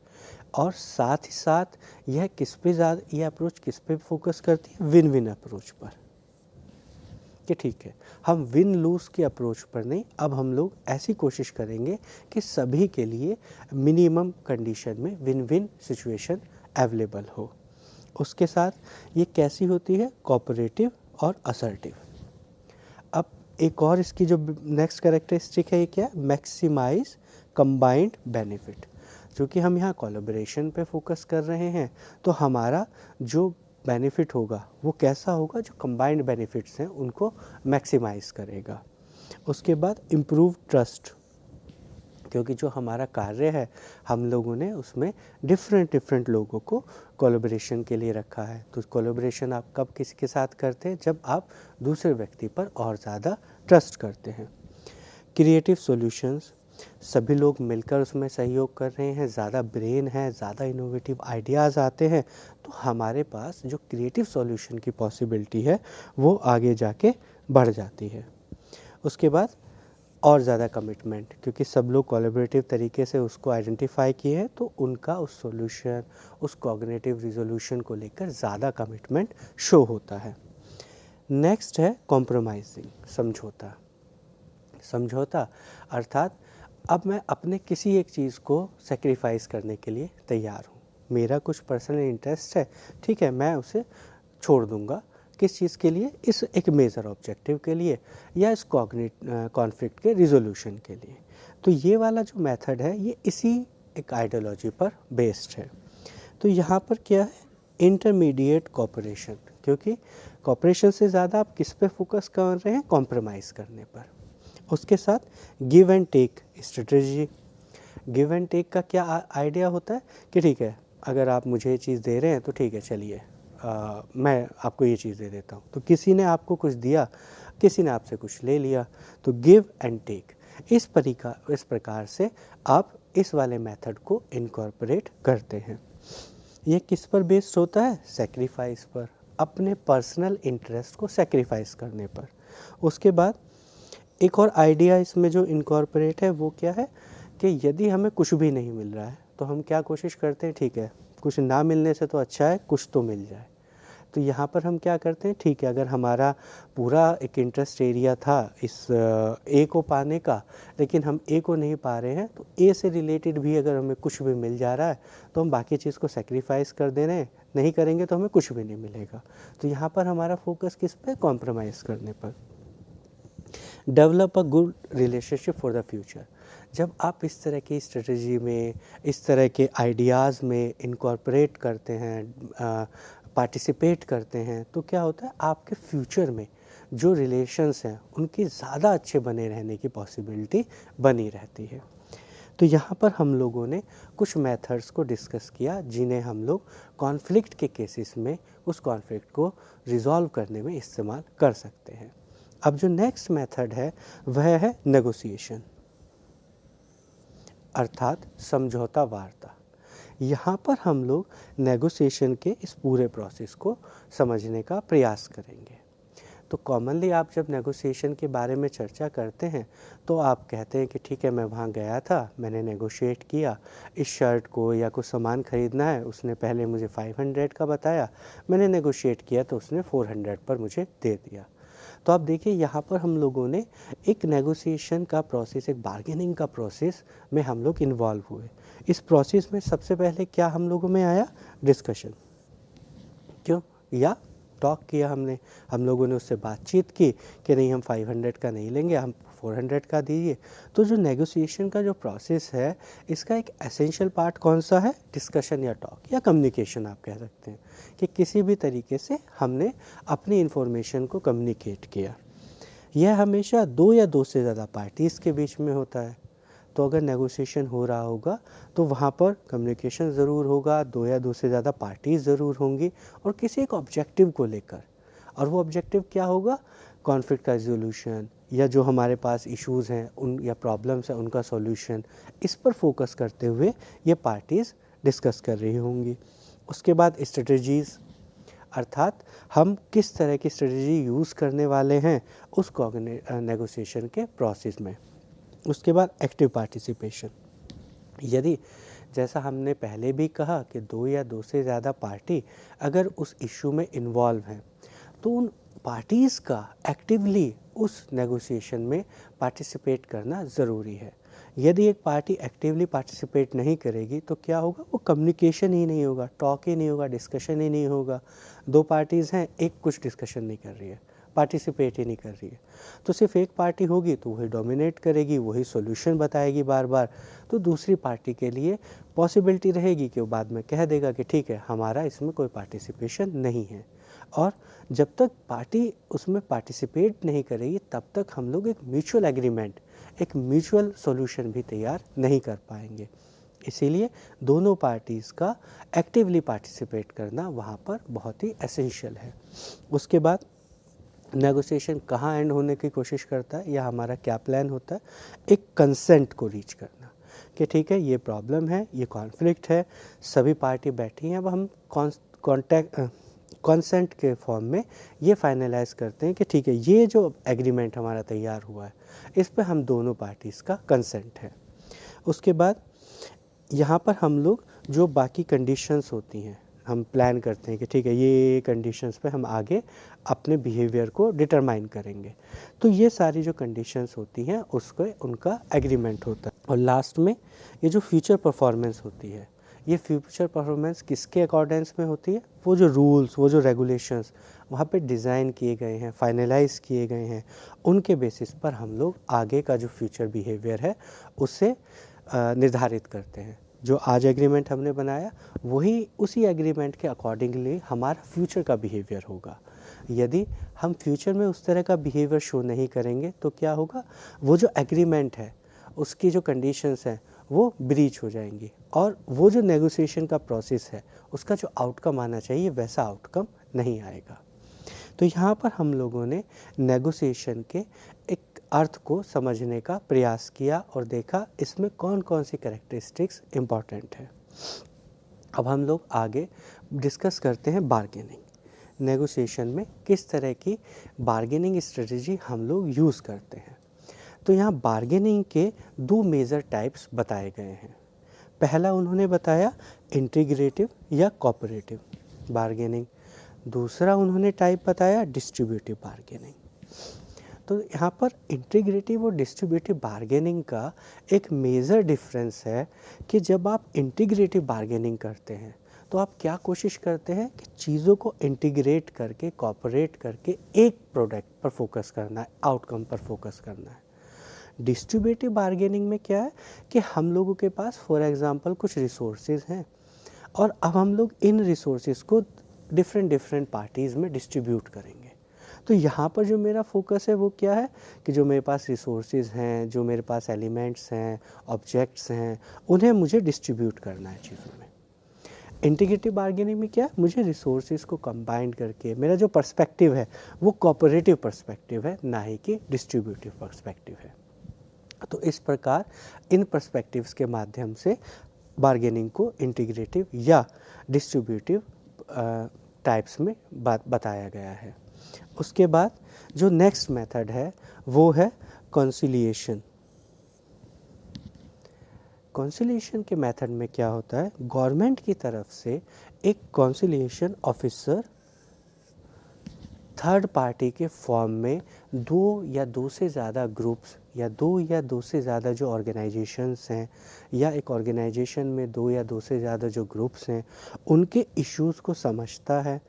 और साथ ही साथ यह किस पे ज़्यादा, यह अप्रोच किस पे फोकस करती है, विन विन अप्रोच पर, कि ठीक है हम विन लूज़ की अप्रोच पर नहीं, अब हम लोग ऐसी कोशिश करेंगे कि सभी के लिए मिनिमम कंडीशन में विन विन सिचुएशन अवेलेबल हो। उसके साथ ये कैसी होती है, कोऑपरेटिव और असर्टिव। अब एक और इसकी जो नेक्स्ट कैरेक्टरिस्टिक है ये क्या है, मैक्सिमाइज कंबाइंड बेनिफिट। क्योंकि हम यहाँ कोलैबोरेशन पे फोकस कर रहे हैं तो हमारा जो बेनिफिट होगा वो कैसा होगा, जो कंबाइंड बेनिफिट्स हैं उनको मैक्सिमाइज करेगा। उसके बाद इम्प्रूव ट्रस्ट, क्योंकि जो हमारा कार्य है हम लोगों ने उसमें डिफरेंट लोगों को कोलैबोरेशन के लिए रखा है। तो कोलैबोरेशन आप कब किसी के साथ करते हैं, जब आप दूसरे व्यक्ति पर और ज़्यादा ट्रस्ट करते हैं। क्रिएटिव सॉल्यूशंस, सभी लोग मिलकर उसमें सहयोग कर रहे हैं, ज़्यादा ब्रेन है, ज़्यादा इनोवेटिव आइडियाज़ आते हैं, तो हमारे पास जो क्रिएटिव सॉल्यूशन की पॉसिबिलिटी है वो आगे जाके बढ़ जाती है। उसके बाद और ज़्यादा कमिटमेंट, क्योंकि सब लोग कोलैबोरेटिव तरीके से उसको आइडेंटिफाई किए हैं तो उनका उस सॉल्यूशन, उस कॉग्निटिव रिजोल्यूशन को लेकर ज़्यादा कमिटमेंट शो होता है। नेक्स्ट है कॉम्प्रोमाइजिंग, समझौता। समझौता अर्थात अब मैं अपने किसी एक चीज़ को सेक्रीफाइस करने के लिए तैयार हूँ, मेरा कुछ पर्सनल इंटरेस्ट है, ठीक है मैं उसे छोड़ दूँगा, किस चीज़ के लिए, इस एक मेजर ऑब्जेक्टिव के लिए या इस कॉन्फ्लिक्ट के रिजोल्यूशन के लिए। तो ये वाला जो मेथड है ये इसी एक आइडियोलॉजी पर बेस्ड है। तो यहाँ पर क्या है, इंटरमीडिएट कोऑपरेशन, क्योंकि कोऑपरेशन से ज़्यादा आप किस पे फोकस कर रहे हैं, कॉम्प्रोमाइज़ करने पर। उसके साथ give and take strategy. Give and take का क्या आइडिया होता है कि ठीक है अगर आप मुझे ये चीज़ दे रहे हैं तो ठीक है चलिए मैं आपको ये चीज़ दे देता हूँ। तो किसी ने आपको कुछ दिया, किसी ने आपसे कुछ ले लिया, तो गिव एंड टेक, इस प्रकार से आप इस वाले मेथड को इनकॉर्पोरेट करते हैं। ये किस पर बेस्ड होता है, सेक्रीफाइस पर, अपने पर्सनल इंटरेस्ट को सेक्रीफाइस करने पर। उसके बाद एक और आइडिया इसमें जो इनकॉर्पोरेट है वो क्या है कि यदि हमें कुछ भी नहीं मिल रहा है तो हम क्या कोशिश करते हैं, ठीक है कुछ ना मिलने से तो अच्छा है कुछ तो मिल जाए। तो यहाँ पर हम क्या करते हैं, ठीक है अगर हमारा पूरा एक इंटरेस्ट एरिया था इस ए को पाने का, लेकिन हम ए को नहीं पा रहे हैं, तो ए से रिलेटेड भी अगर हमें कुछ भी मिल जा रहा है तो हम बाकी चीज़ को सेक्रीफाइस कर दे रहे हैं, नहीं करेंगे तो हमें कुछ भी नहीं मिलेगा। तो यहाँ पर हमारा फोकस किस पे, कॉम्प्रोमाइज़ करने पर। Develop a good relationship for the future, जब आप इस तरह की स्ट्रेटजी में, इस तरह के आइडियाज़ में इनकॉर्पोरेट करते हैं, पार्टिसिपेट करते हैं, तो क्या होता है आपके फ्यूचर में जो रिलेशंस हैं उनकी ज़्यादा अच्छे बने रहने की पॉसिबिलिटी बनी रहती है। तो यहाँ पर हम लोगों ने कुछ मेथड्स को डिस्कस किया जिन्हें हम लोग कॉन्फ्लिक्ट के केसेस में उस कॉन्फ्लिक्ट को रिजॉल्व करने में इस्तेमाल कर सकते हैं। अब जो नेक्स्ट मेथड है वह है नेगोशिएशन, अर्थात समझौता वार्ता। यहाँ पर हम लोग नेगोशिएशन के इस पूरे प्रोसेस को समझने का प्रयास करेंगे। तो कॉमनली आप जब नेगोशिएशन के बारे में चर्चा करते हैं तो आप कहते हैं कि ठीक है, मैं वहाँ गया था, मैंने नेगोशिएट किया, इस शर्ट को या कुछ सामान ख़रीदना है, उसने पहले मुझे 500 का बताया, मैंने नेगोशिएट किया तो उसने 400 पर मुझे दे दिया। तो आप देखिए यहाँ पर हम लोगों ने एक नेगोशिएशन का प्रोसेस, एक बार्गेनिंग का प्रोसेस में हम लोग इन्वॉल्व हुए। इस प्रोसेस में सबसे पहले क्या हम लोगों में आया? डिस्कशन। क्यों? या टॉक किया हमने, हम लोगों ने उससे बातचीत की कि नहीं, हम 500 का नहीं लेंगे, हम 400 का दीजिए। तो जो नेगोशिएशन का जो प्रोसेस है, इसका एक एसेंशियल पार्ट कौन सा है? डिस्कशन या टॉक या कम्युनिकेशन आप कह सकते हैं, कि किसी भी तरीके से हमने अपनी इन्फॉर्मेशन को कम्युनिकेट किया। यह हमेशा 2 या 2 से ज़्यादा पार्टीज़ के बीच में होता है। तो अगर नेगोशिएशन हो रहा होगा तो वहाँ पर कम्युनिकेशन ज़रूर होगा, 2 या 2 से ज़्यादा पार्टीज़ ज़रूर होंगी और किसी एक ऑब्जेक्टिव को लेकर। और वो ऑब्जेक्टिव क्या होगा? कॉन्फ्लिक्ट का रिजोल्यूशन, या जो हमारे पास इश्यूज़ हैं उन या प्रॉब्लम्स हैं उनका सॉल्यूशन, इस पर फोकस करते हुए ये पार्टीज़ डिस्कस कर रही होंगी। उसके बाद स्ट्रेटजीज़, अर्थात हम किस तरह की स्ट्रेटजी यूज़ करने वाले हैं उस नेगोशिएशन के प्रोसेस में। उसके बाद एक्टिव पार्टिसिपेशन। यदि जैसा हमने पहले भी कहा कि 2 या 2 से ज़्यादा पार्टी अगर उस इशू में इन्वॉल्व हैं तो उन पार्टीज़ का एक्टिवली उस नेगोशिएशन में पार्टिसिपेट करना ज़रूरी है। यदि एक पार्टी एक्टिवली पार्टिसिपेट नहीं करेगी तो क्या होगा? वो कम्युनिकेशन ही नहीं होगा, टॉक ही नहीं होगा, डिस्कशन ही नहीं होगा। 2 पार्टीज़ हैं, एक कुछ डिस्कशन नहीं कर रही है, पार्टिसिपेट ही नहीं कर रही है, तो सिर्फ एक पार्टी होगी तो वही डोमिनेट करेगी, वही सॉल्यूशन बताएगी बार बार। तो दूसरी पार्टी के लिए पॉसिबिलिटी रहेगी कि वो बाद में कह देगा कि ठीक है, हमारा इसमें कोई पार्टिसिपेशन नहीं है। और जब तक पार्टी उसमें पार्टिसिपेट नहीं करेगी तब तक हम लोग एक म्यूचुअल एग्रीमेंट, एक म्यूचुअल सॉल्यूशन भी तैयार नहीं कर पाएंगे। इसीलिए दोनों पार्टीज़ का एक्टिवली पार्टिसिपेट करना वहाँ पर बहुत ही एसेंशियल है। उसके बाद नेगोशिएशन कहाँ एंड होने की कोशिश करता है या हमारा क्या प्लान होता है? एक कंसेंट को रीच करना, कि ठीक है, ये प्रॉब्लम है, ये कॉन्फ्लिक्ट है, सभी पार्टी बैठी हैं, अब हम कंसेंट के फॉर्म में ये फाइनलाइज करते हैं कि ठीक है, ये जो एग्रीमेंट हमारा तैयार हुआ है इस पे हम दोनों पार्टीज़ का कंसेंट है। उसके बाद यहाँ पर हम लोग जो बाकी कंडीशंस होती हैं हम प्लान करते हैं कि ठीक है, ये कंडीशंस पे हम आगे अपने बिहेवियर को डिटरमाइन करेंगे। तो ये सारी जो कंडीशंस होती हैं उसको उनका एग्रीमेंट होता है। और लास्ट में ये जो फ्यूचर परफॉर्मेंस होती है, ये फ्यूचर परफॉर्मेंस किसके अकॉर्डेंस में होती है? वो जो रूल्स, वो जो रेगुलेशंस वहाँ पे डिज़ाइन किए गए हैं, फाइनलाइज किए गए हैं, उनके बेसिस पर हम लोग आगे का जो फ्यूचर बिहेवियर है उसे निर्धारित करते हैं। जो आज एग्रीमेंट हमने बनाया वही उसी एग्रीमेंट के अकॉर्डिंगली हमारा फ्यूचर का बिहेवियर होगा। यदि हम फ्यूचर में उस तरह का बिहेवियर शो नहीं करेंगे तो क्या होगा? वो जो एग्रीमेंट है उसकी जो कंडीशंस हैं वो ब्रीच हो जाएंगी और वो जो नेगोशिएशन का प्रोसेस है उसका जो आउटकम आना चाहिए वैसा आउटकम नहीं आएगा। तो यहाँ पर हम लोगों ने नेगोशिएशन के एक अर्थ को समझने का प्रयास किया और देखा इसमें कौन कौन सी कैरेक्टरिस्टिक्स इम्पॉर्टेंट है। अब हम लोग आगे डिस्कस करते हैं बार्गेनिंग। नेगोशिएशन में किस तरह की बार्गेनिंग स्ट्रेटजी हम लोग यूज़ करते हैं। तो यहाँ बार्गेनिंग के 2 मेजर टाइप्स बताए गए हैं। पहला उन्होंने बताया इंटीग्रेटिव या कोऑपरेटिव बार्गेनिंग, दूसरा उन्होंने टाइप बताया डिस्ट्रीब्यूटिव बार्गेनिंग। तो यहाँ पर इंटीग्रेटिव और डिस्ट्रीब्यूटिव बार्गेनिंग का एक मेजर डिफरेंस है कि जब आप इंटीग्रेटिव बार्गेनिंग करते हैं तो आप क्या कोशिश करते हैं कि चीज़ों को इंटीग्रेट करके, कोऑपरेट करके एक प्रोडक्ट पर फोकस करना है, आउटकम पर फोकस करना है। डिस्ट्रीब्यूटिव बार्गेनिंग में क्या है कि हम लोगों के पास फॉर एग्जांपल कुछ रिसोर्सेज हैं और अब हम लोग इन रिसोर्सेज को डिफरेंट पार्टीज़ में डिस्ट्रीब्यूट करेंगे। तो यहाँ पर जो मेरा फोकस है वो क्या है कि जो मेरे पास रिसोर्सेज हैं, जो मेरे पास एलिमेंट्स हैं, ऑब्जेक्ट्स हैं, उन्हें मुझे डिस्ट्रीब्यूट करना है चीज़ों में। इंटीग्रेटिव बार्गेनिंग में क्या है? मुझे रिसोर्सेज को कंबाइन करके मेरा जो पर्सपेक्टिव है वो कोऑपरेटिव पर्सपेक्टिव है, ना ही कि डिस्ट्रीब्यूटिव पर्सपेक्टिव है। तो इस प्रकार इन पर्सपेक्टिव्स के माध्यम से बार्गेनिंग को इंटीग्रेटिव या डिस्ट्रीब्यूटिव टाइप्स में बताया गया है। उसके बाद जो नेक्स्ट मेथड है वो है कंसिलिएशन। कंसिलिएशन के मेथड में क्या होता है, गवर्नमेंट की तरफ से एक कंसिलिएशन ऑफिसर थर्ड पार्टी के फॉर्म में दो या दो से ज़्यादा ग्रुप्स या दो से ज़्यादा जो ऑर्गेनाइजेशंस हैं या एक ऑर्गेनाइजेशन में दो या दो से ज़्यादा जो ग्रुप्स हैं उनके इश्यूज़ को समझता है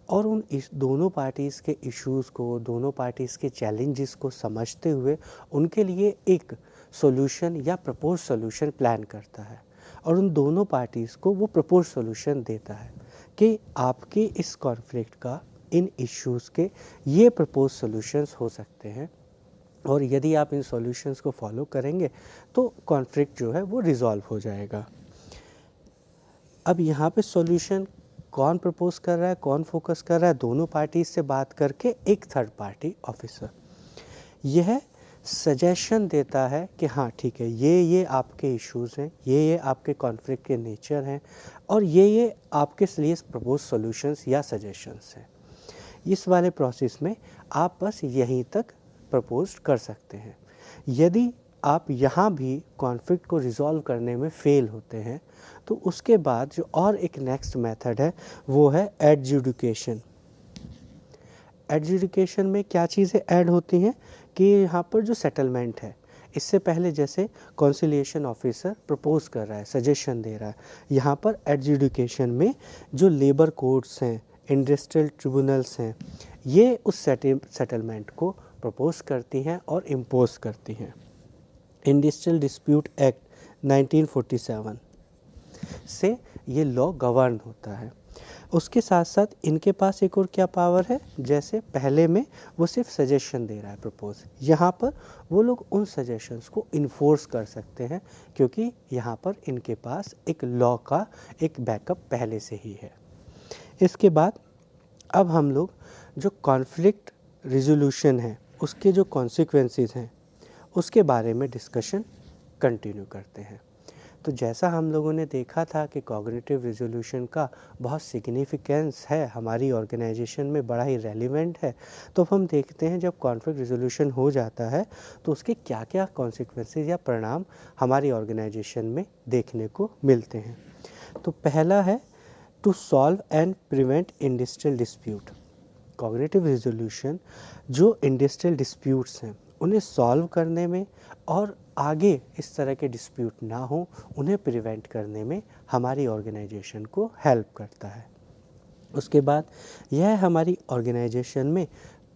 और उन दोनों पार्टीज़ के इश्यूज़ को, दोनों पार्टीज़ के चैलेंजेस को समझते हुए उनके लिए एक सॉल्यूशन या प्रपोज सॉल्यूशन प्लान करता है और उन दोनों पार्टीज़ को वो प्रपोज सॉल्यूशन देता है कि आपके इस कॉन्फ्लिक्ट का इन इश्यूज़ के ये प्रपोज सॉल्यूशंस हो सकते हैं और यदि आप इन सॉल्यूशंस को फॉलो करेंगे तो कॉन्फ्लिक्ट जो है वो रिजॉल्व हो जाएगा। अब यहाँ पे सॉल्यूशन कौन प्रपोज कर रहा है, कौन फोकस कर रहा है, दोनों पार्टीज से बात करके एक थर्ड पार्टी ऑफिसर यह सजेशन देता है कि हाँ ठीक है, ये आपके इश्यूज़ हैं, ये आपके कॉन्फ्लिक्ट के नेचर हैं और ये आपके लिए प्रपोज सॉल्यूशंस या सजेशंस हैं। इस वाले प्रोसेस में आप बस यहीं तक प्रपोज कर सकते हैं। यदि आप यहाँ भी कॉन्फ्लिक्ट को रिजॉल्व करने में फेल होते हैं तो उसके बाद जो और एक नेक्स्ट मेथड है वो है एडजुडिकेशन। एडजुडिकेशन में क्या चीज़ें ऐड होती हैं कि यहाँ पर जो सेटलमेंट है, इससे पहले जैसे कंसिलिएशन ऑफिसर प्रपोज कर रहा है, सजेशन दे रहा है, यहाँ पर एडजुडिकेशन में जो लेबर कोर्ट्स हैं, इंडस्ट्रियल ट्रिब्यूनल्स हैं, ये उस सेटलमेंट को प्रपोज करती हैं और इम्पोज करती हैं। इंडस्ट्रियल डिस्प्यूट एक्ट 1947 से ये लॉ गवर्न होता है। उसके साथ साथ इनके पास एक और क्या पावर है, जैसे पहले में वो सिर्फ सजेशन दे रहा है प्रपोज, यहाँ पर वो लोग उन सजेशंस को इन्फोर्स कर सकते हैं क्योंकि यहाँ पर इनके पास एक लॉ का एक बैकअप पहले से ही है। इसके बाद अब हम लोग जो कॉन्फ्लिक्ट रिजोल्यूशन है उसके जो कॉन्सिक्वेंसेस हैं उसके बारे में डिस्कशन कंटिन्यू करते हैं। तो जैसा हम लोगों ने देखा था कि कॉग्निटिव रिजोल्यूशन का बहुत सिग्निफिकेंस है हमारी ऑर्गेनाइजेशन में, बड़ा ही रेलिवेंट है, तो हम देखते हैं जब कॉन्फ्लिक्ट रिजोल्यूशन हो जाता है तो उसके क्या क्या कॉन्सिक्वेंसेस या परिणाम हमारी ऑर्गेनाइजेशन में देखने को मिलते हैं। तो पहला है to solve and prevent industrial dispute. Cognitive resolution जो इंडस्ट्रियल डिस्प्यूट्स हैं उन्हें सॉल्व करने में और आगे इस तरह के डिस्प्यूट ना हो उन्हें प्रिवेंट करने में हमारी ऑर्गेनाइजेशन को हेल्प करता है। उसके बाद यह हमारी ऑर्गेनाइजेशन में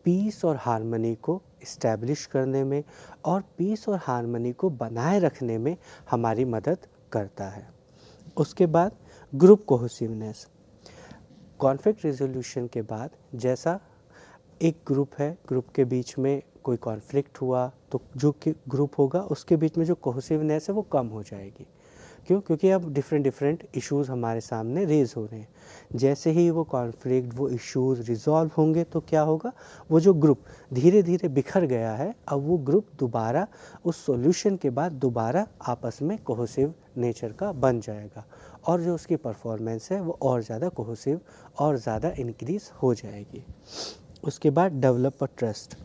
पीस और हार्मनी को इस्टेब्लिश करने में और पीस और हार्मनी को बनाए रखने में हमारी मदद करता है। उसके बाद ग्रुप कोहेसिवनेस। कॉन्फ्लिक्ट रिजोल्यूशन के बाद जैसा एक ग्रुप है, ग्रुप के बीच में कोई कॉन्फ्लिक्ट हुआ तो जो कि ग्रुप होगा उसके बीच में जो कोहेसिवनेस है वो कम हो जाएगी। क्यों? क्योंकि अब डिफरेंट इश्यूज़ हमारे सामने रेज हो रहे हैं। जैसे ही वो कॉन्फ्लिक्ट, वो इश्यूज़ रिजॉल्व होंगे तो क्या होगा, वो जो ग्रुप धीरे धीरे बिखर गया है अब वो ग्रुप दोबारा उस सॉल्यूशन के बाद दोबारा आपस में कोहेसिव नेचर का बन जाएगा और जो उसकी परफॉर्मेंस है वो और ज़्यादा कोहेसिव और ज़्यादा इंक्रीज़ हो जाएगी। उसके बाद develop a trust.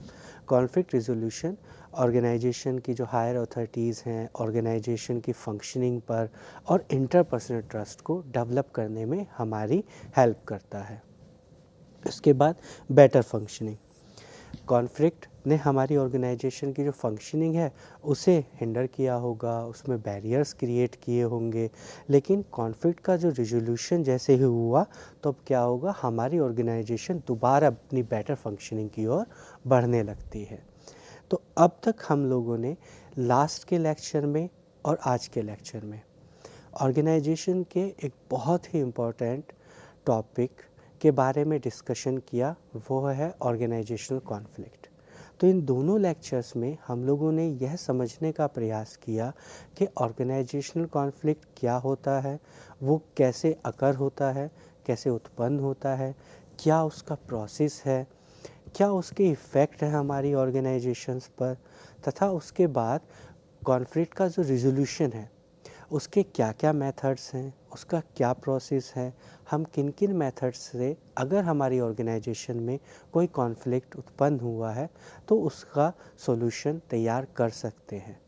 Conflict resolution organization की जो हायर अथॉरिटीज़ हैं, ऑर्गेनाइजेशन की फंक्शनिंग पर और इंटरपर्सनल ट्रस्ट को डेवलप करने में हमारी हेल्प करता है। इसके बाद बेटर फंक्शनिंग। कॉन्फ्लिक्ट ने हमारी ऑर्गेनाइजेशन की जो फंक्शनिंग है उसे हिंडर किया होगा, उसमें बैरियर्स क्रिएट किए होंगे, लेकिन कॉन्फ्लिक्ट का जो रिजोल्यूशन जैसे ही हुआ तो अब क्या होगा, हमारी ऑर्गेनाइजेशन दोबारा अपनी बेटर फंक्शनिंग की ओर बढ़ने लगती है। तो अब तक हम लोगों ने लास्ट के लेक्चर में और आज के लेक्चर में ऑर्गेनाइजेशन के एक बहुत ही इम्पोर्टेंट टॉपिक के बारे में डिस्कशन किया, वो है ऑर्गेनाइजेशनल कॉन्फ्लिक्ट। तो इन दोनों लेक्चर्स में हम लोगों ने यह समझने का प्रयास किया कि ऑर्गेनाइजेशनल कॉन्फ्लिक्ट क्या होता है, वो कैसे अकर होता है, कैसे उत्पन्न होता है, क्या उसका प्रोसेस है, क्या उसके इफ़ेक्ट है हमारी ऑर्गेनाइजेशंस पर, तथा उसके बाद कॉन्फ्लिक्ट का जो रिजोल्यूशन है उसके क्या क्या मेथड्स हैं, उसका क्या प्रोसेस है, हम किन किन मेथड्स से अगर हमारी ऑर्गेनाइजेशन में कोई कॉन्फ्लिक्ट उत्पन्न हुआ है तो उसका सॉल्यूशन तैयार कर सकते हैं।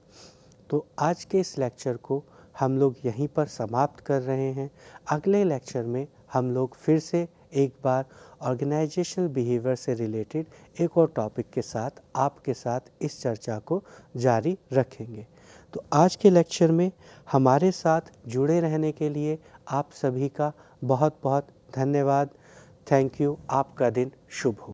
तो आज के इस लेक्चर को हम लोग यहीं पर समाप्त कर रहे हैं। अगले लेक्चर में हम लोग फिर से एक बार ऑर्गेनाइजेशनल बिहेवियर से रिलेटेड एक और टॉपिक के साथ आपके साथ इस चर्चा को जारी रखेंगे। तो आज के लेक्चर में हमारे साथ जुड़े रहने के लिए आप सभी का बहुत बहुत धन्यवाद। Thank you. आपका दिन शुभ हो।